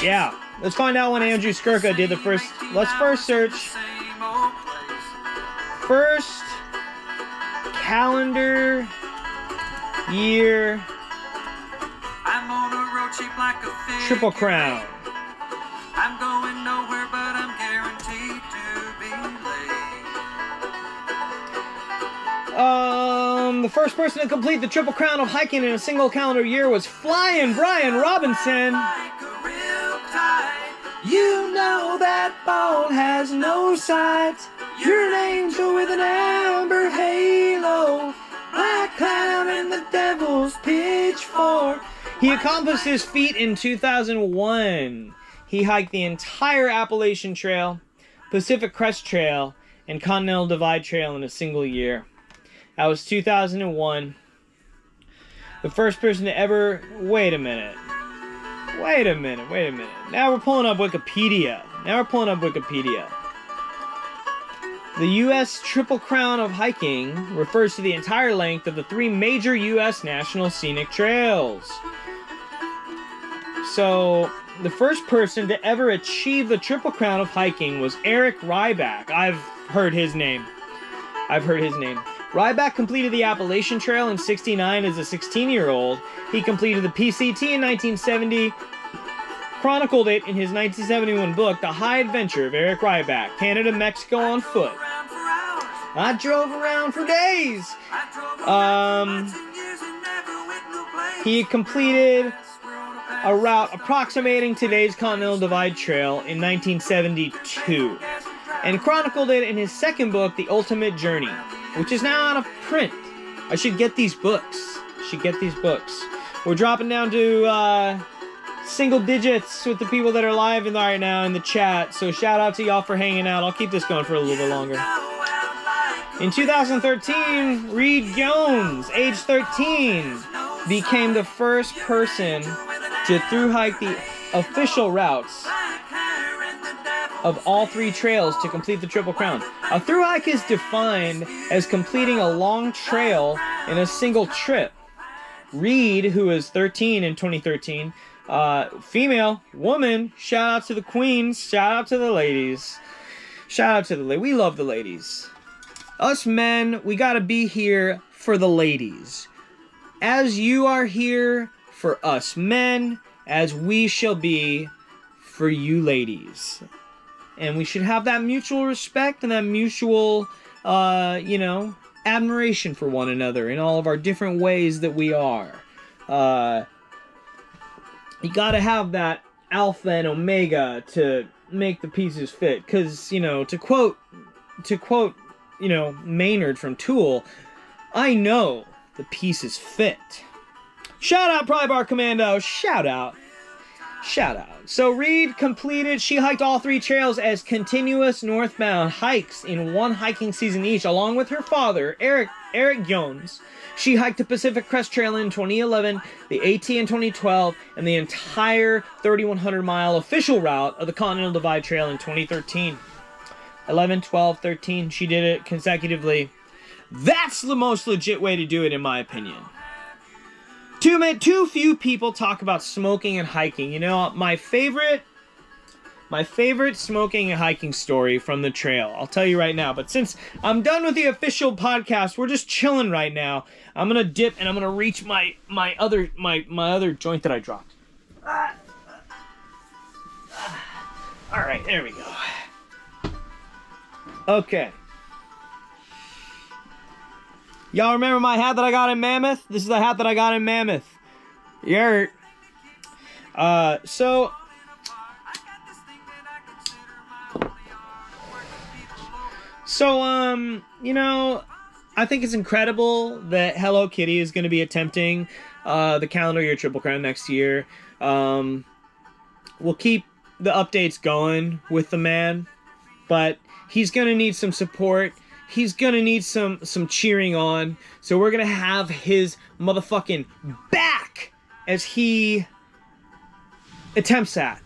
Yeah, let's find out when Andrew Skirka did the first. Let's first search. First calendar year Triple Crown. I'm going nowhere, but I'm guaranteed to be late. The first person to complete the Triple Crown of hiking in a single calendar year was Flying Brian Robinson. You know that ball has no sight. You're an angel with an amber halo, black cloud and the devil's pitchfork. He accomplished this feat in 2001. He hiked the entire Appalachian Trail, Pacific Crest Trail, and Continental Divide Trail in a single year. That was 2001. The first person to ever... Wait a minute. Now we're pulling up Wikipedia. The U.S. Triple Crown of hiking refers to the entire length of the 3 major U.S. national scenic trails. So, the first person to ever achieve the Triple Crown of hiking was Eric Ryback. I've heard his name. Ryback completed the Appalachian Trail in '69 as a 16-year-old. He completed the PCT in 1970, chronicled it in his 1971 book, The High Adventure of Eric Ryback, Canada, Mexico on foot. I drove around for days. He completed a route approximating today's Continental Divide Trail in 1972 and chronicled it in his second book, The Ultimate Journey, which is now out of print. I should get these books. We're dropping down to single digits with the people that are live right now in the chat, so shout out to y'all for hanging out. I'll keep this going for a little bit longer. In 2013, Reed Jones, age 13, became the first person to thru-hike the official routes of all 3 trails to complete the Triple Crown. A thru-hike is defined as completing a long trail in a single trip. Reed, who was 13 in 2013, female, woman, shout out to the queens, shout out to the ladies. We love the ladies. Us men, we gotta be here for the ladies. As you are here for us men, as we shall be for you ladies. And we should have that mutual respect and that mutual, admiration for one another in all of our different ways that we are. You gotta have that alpha and omega to make the pieces fit. Because, to quote, Maynard from Tool, I know the pieces fit. Shout out Pry Bar Commando, shout out. So Reed she hiked all 3 trails as continuous northbound hikes in one hiking season each, along with her father, Eric Jones. She hiked the Pacific Crest Trail in 2011, the AT in 2012, and the entire 3,100-mile official route of the Continental Divide Trail in 2013. 11, 12, 13, she did it consecutively. That's the most legit way to do it, in my opinion. Too few people talk about smoking and hiking. My favorite smoking and hiking story from the trail, I'll tell you right now. But since I'm done with the official podcast, we're just chilling right now. I'm gonna dip and I'm gonna reach my other joint that I dropped. All right, there we go. Okay. Y'all remember my hat that I got in Mammoth? This is the hat that I got in Mammoth. Yurt. So you know, I think it's incredible that Hello Kitty is going to be attempting the calendar year Triple Crown next year. We'll keep the updates going with the man, but he's going to need some support. He's going to need some cheering on. So we're going to have his motherfucking back as he attempts that.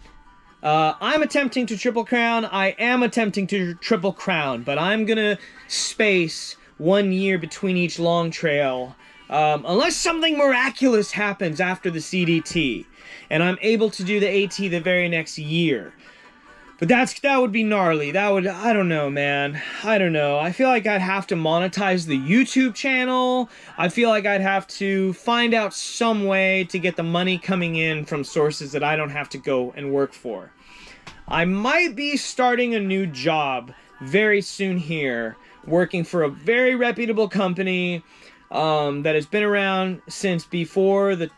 I'm attempting to Triple Crown. I am attempting to Triple Crown, but I'm going to space 1 year between each long trail. Unless something miraculous happens after the CDT, and I'm able to do the AT the very next year. But that would be gnarly. I don't know, man. I don't know. I feel like I'd have to monetize the YouTube channel. I feel like I'd have to find out some way to get the money coming in from sources that I don't have to go and work for. I might be starting a new job very soon here, working for a very reputable company that has been around since before the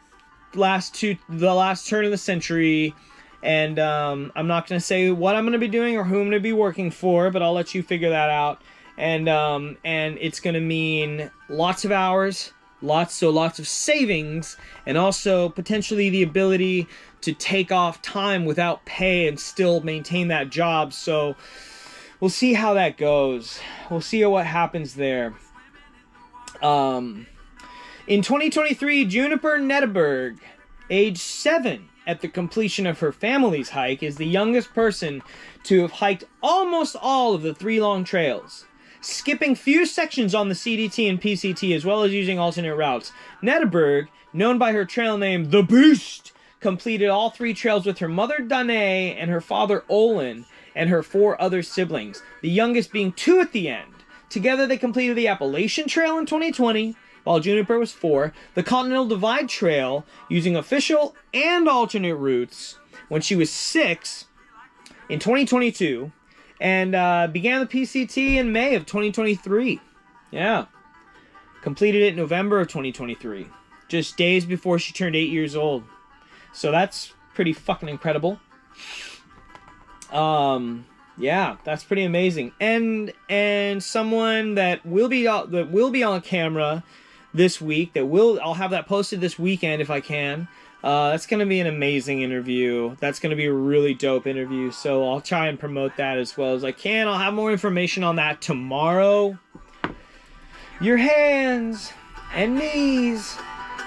last turn of the century. And I'm not going to say what I'm going to be doing or who I'm going to be working for, but I'll let you figure that out. And it's going to mean lots of hours, lots of savings, and also potentially the ability to take off time without pay and still maintain that job. So we'll see how that goes. We'll see what happens there. In 2023, Juniper Netteberg, age 7, at the completion of her family's hike, is the youngest person to have hiked almost all of the 3 long trails, skipping few sections on the CDT and PCT as well as using alternate routes. Netteberg, known by her trail name The Beast, completed all 3 trails with her mother Danae and her father Olin and her 4 other siblings, the youngest being 2 at the end. Together they completed the Appalachian Trail in 2020, while Juniper was 4, the Continental Divide Trail, using official and alternate routes, when she was 6 in 2022, and began the PCT in May of 2023. Yeah. Completed it in November of 2023, just days before she turned 8 years old. So that's pretty fucking incredible. Yeah, that's pretty amazing. And someone that will be on camera this week, I'll have that posted this weekend if I can. That's going to be an amazing interview. That's going to be a really dope interview, so I'll try and promote that as well as I can. I'll have more information on that tomorrow. Your hands and knees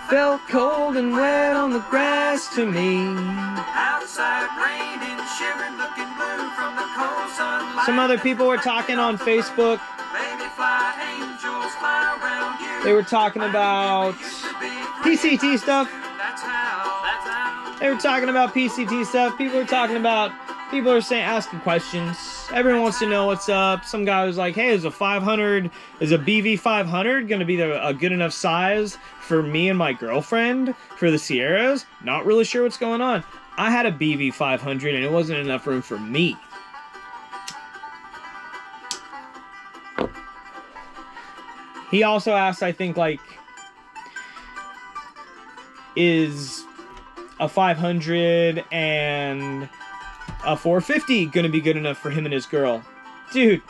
felt cold and wet on the grass to me. Outside raining, shivering, looking blue from the cold sunlight. Some other people were talking on Facebook. Baby, fly, angels fly around you. They were talking about PCT stuff. They were talking about PCT stuff. People are saying, asking questions. Everyone wants to know what's up. Some guy was like, hey, is a BV 500 going to be a good enough size for me and my girlfriend for the Sierras? Not really sure what's going on. I had a BV 500 and it wasn't enough room for me. He also asked, I think, like, is a 500 and a 450 gonna be good enough for him and his girl? Dude,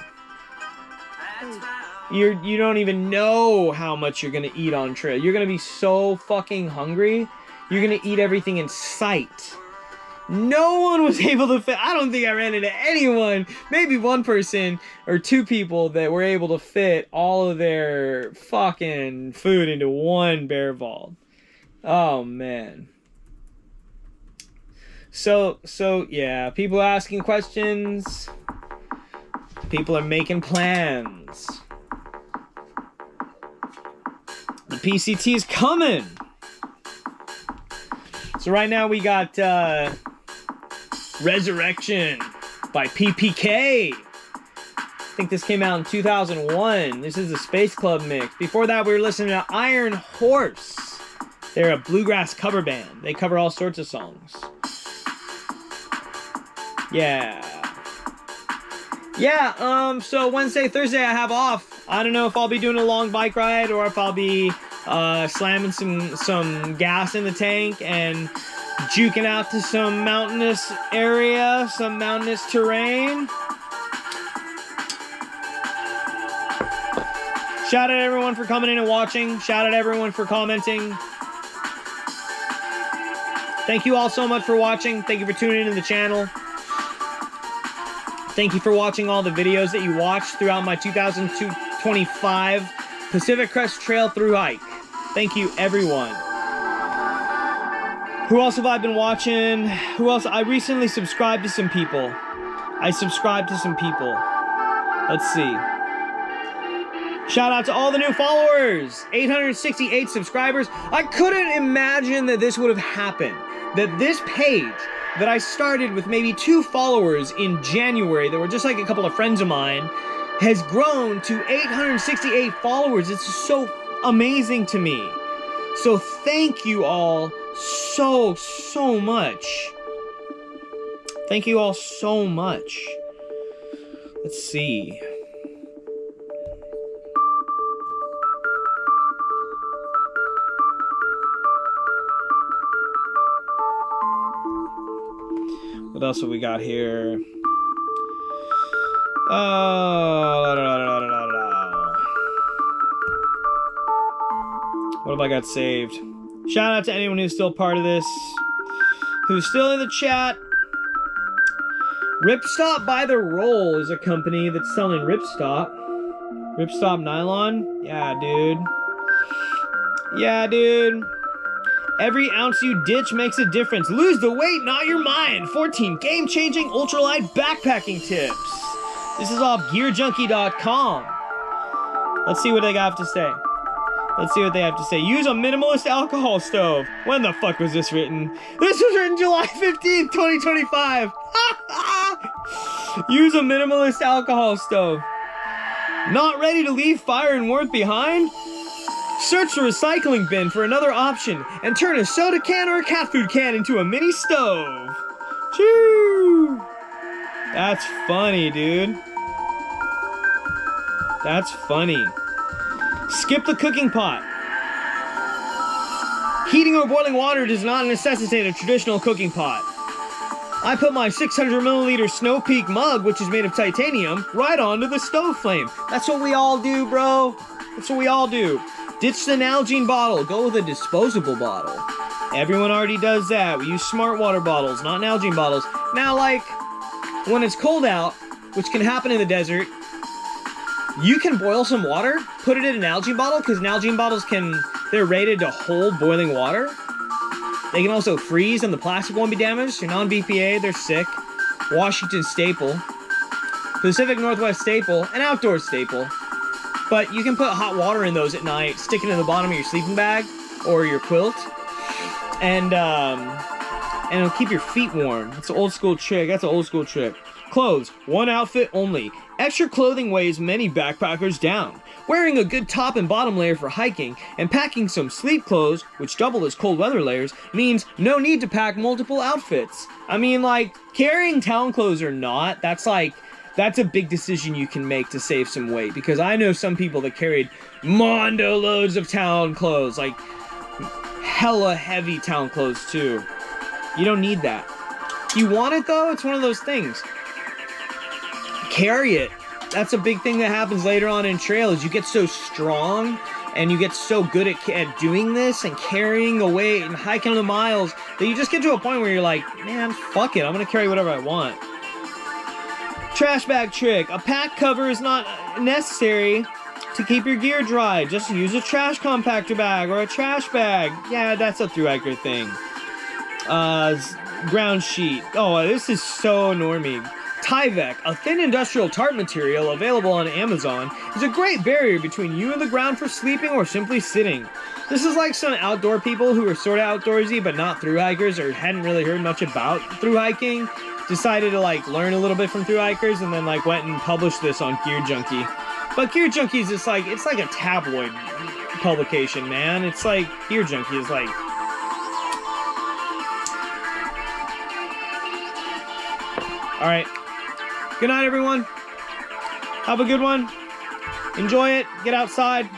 you don't even know how much you're gonna eat on trail. You're gonna be so fucking hungry. You're gonna eat everything in sight. No one was able to fit. I don't think I ran into anyone, maybe one person or 2 people that were able to fit all of their fucking food into one bear vault. Oh, man. So yeah, people are asking questions. People are making plans. The PCT is coming. So right now we got Resurrection by PPK. I think this came out in 2001. This is the Space Club mix. Before that, we were listening to Iron Horse. They're a bluegrass cover band. They cover all sorts of songs. Yeah. So Wednesday, Thursday I have off. I don't know if I'll be doing a long bike ride or if I'll be slamming some gas in the tank and juking out to some mountainous area, some mountainous terrain. Shout out everyone for coming in and watching. Shout out everyone for commenting. Thank you all so much for watching. Thank you for tuning into the channel. Thank you for watching all the videos that you watched throughout my 2025 Pacific Crest Trail through hike. Thank you, everyone. Who else have I been watching? Who else? I recently subscribed to some people. Let's see. Shout out to all the new followers. 868 subscribers. I couldn't imagine that this would have happened. That this page that I started with maybe 2 followers in January that were just like a couple of friends of mine has grown to 868 followers. It's so amazing to me. So thank you all so much. Thank you all so much. Let's see. What else have we got here? What have I got saved? Shout out to anyone who's still part of this, who's still in the chat. Ripstop by the Roll is a company that's selling Ripstop. Ripstop nylon? Yeah, dude. Yeah, dude. Every ounce you ditch makes a difference. Lose the weight, not your mind. 14 game-changing ultralight backpacking tips. This is off gearjunkie.com. Let's see what they have to say. Let's see what they have to say. Use a minimalist alcohol stove. When the fuck was this written? This was written July 15th, 2025. Use a minimalist alcohol stove. Not ready to leave fire and warmth behind? Search the recycling bin for another option and turn a soda can or a cat food can into a mini stove. Choo! That's funny, dude. That's funny. Skip the cooking pot. Heating or boiling water does not necessitate a traditional cooking pot. I put my 600 milliliter Snow Peak mug, which is made of titanium, right onto the stove flame. That's what we all do, bro. That's what we all do. Ditch the Nalgene bottle. Go with a disposable bottle. Everyone already does that. We use smart water bottles, not Nalgene bottles. Now, like, when it's cold out, which can happen in the desert, you can boil some water, put it in a Nalgene bottle, because Nalgene bottles they're rated to hold boiling water. They can also freeze and the plastic won't be damaged. They're non-BPA, they're sick. Washington staple. Pacific Northwest staple, an outdoor staple. But you can put hot water in those at night, stick it in the bottom of your sleeping bag or your quilt, and it'll keep your feet warm. It's an old school trick. That's an old school trick. Clothes, one outfit only. Extra clothing weighs many backpackers down. Wearing a good top and bottom layer for hiking and packing some sleep clothes, which double as cold weather layers, means no need to pack multiple outfits. I mean, like, carrying town clothes or not, that's a big decision you can make to save some weight, because I know some people that carried mondo loads of town clothes, like hella heavy town clothes too. You don't need that. You want it though? It's one of those things. Carry it. That's a big thing that happens later on in trail, is you get so strong and you get so good at doing this and carrying the weight and hiking the miles that you just get to a point where you're like, man, fuck it, I'm gonna carry whatever I want. Trash bag trick. A pack cover is not necessary to keep your gear dry. Just use a trash compactor bag or a trash bag. Yeah, that's a thru hiker thing. Ground sheet. Oh, this is so normie. Tyvek, a thin industrial tarp material available on Amazon, is a great barrier between you and the ground for sleeping or simply sitting. This is like some outdoor people who are sort of outdoorsy but not thru hikers or hadn't really heard much about thru hiking. Decided to like learn a little bit from thru hikers and then like went and published this on Gear Junkie. But Gear Junkie is just like, it's like a tabloid publication, man. It's like, Gear Junkie is like... Alright. Good night, everyone. Have a good one. Enjoy it. Get outside.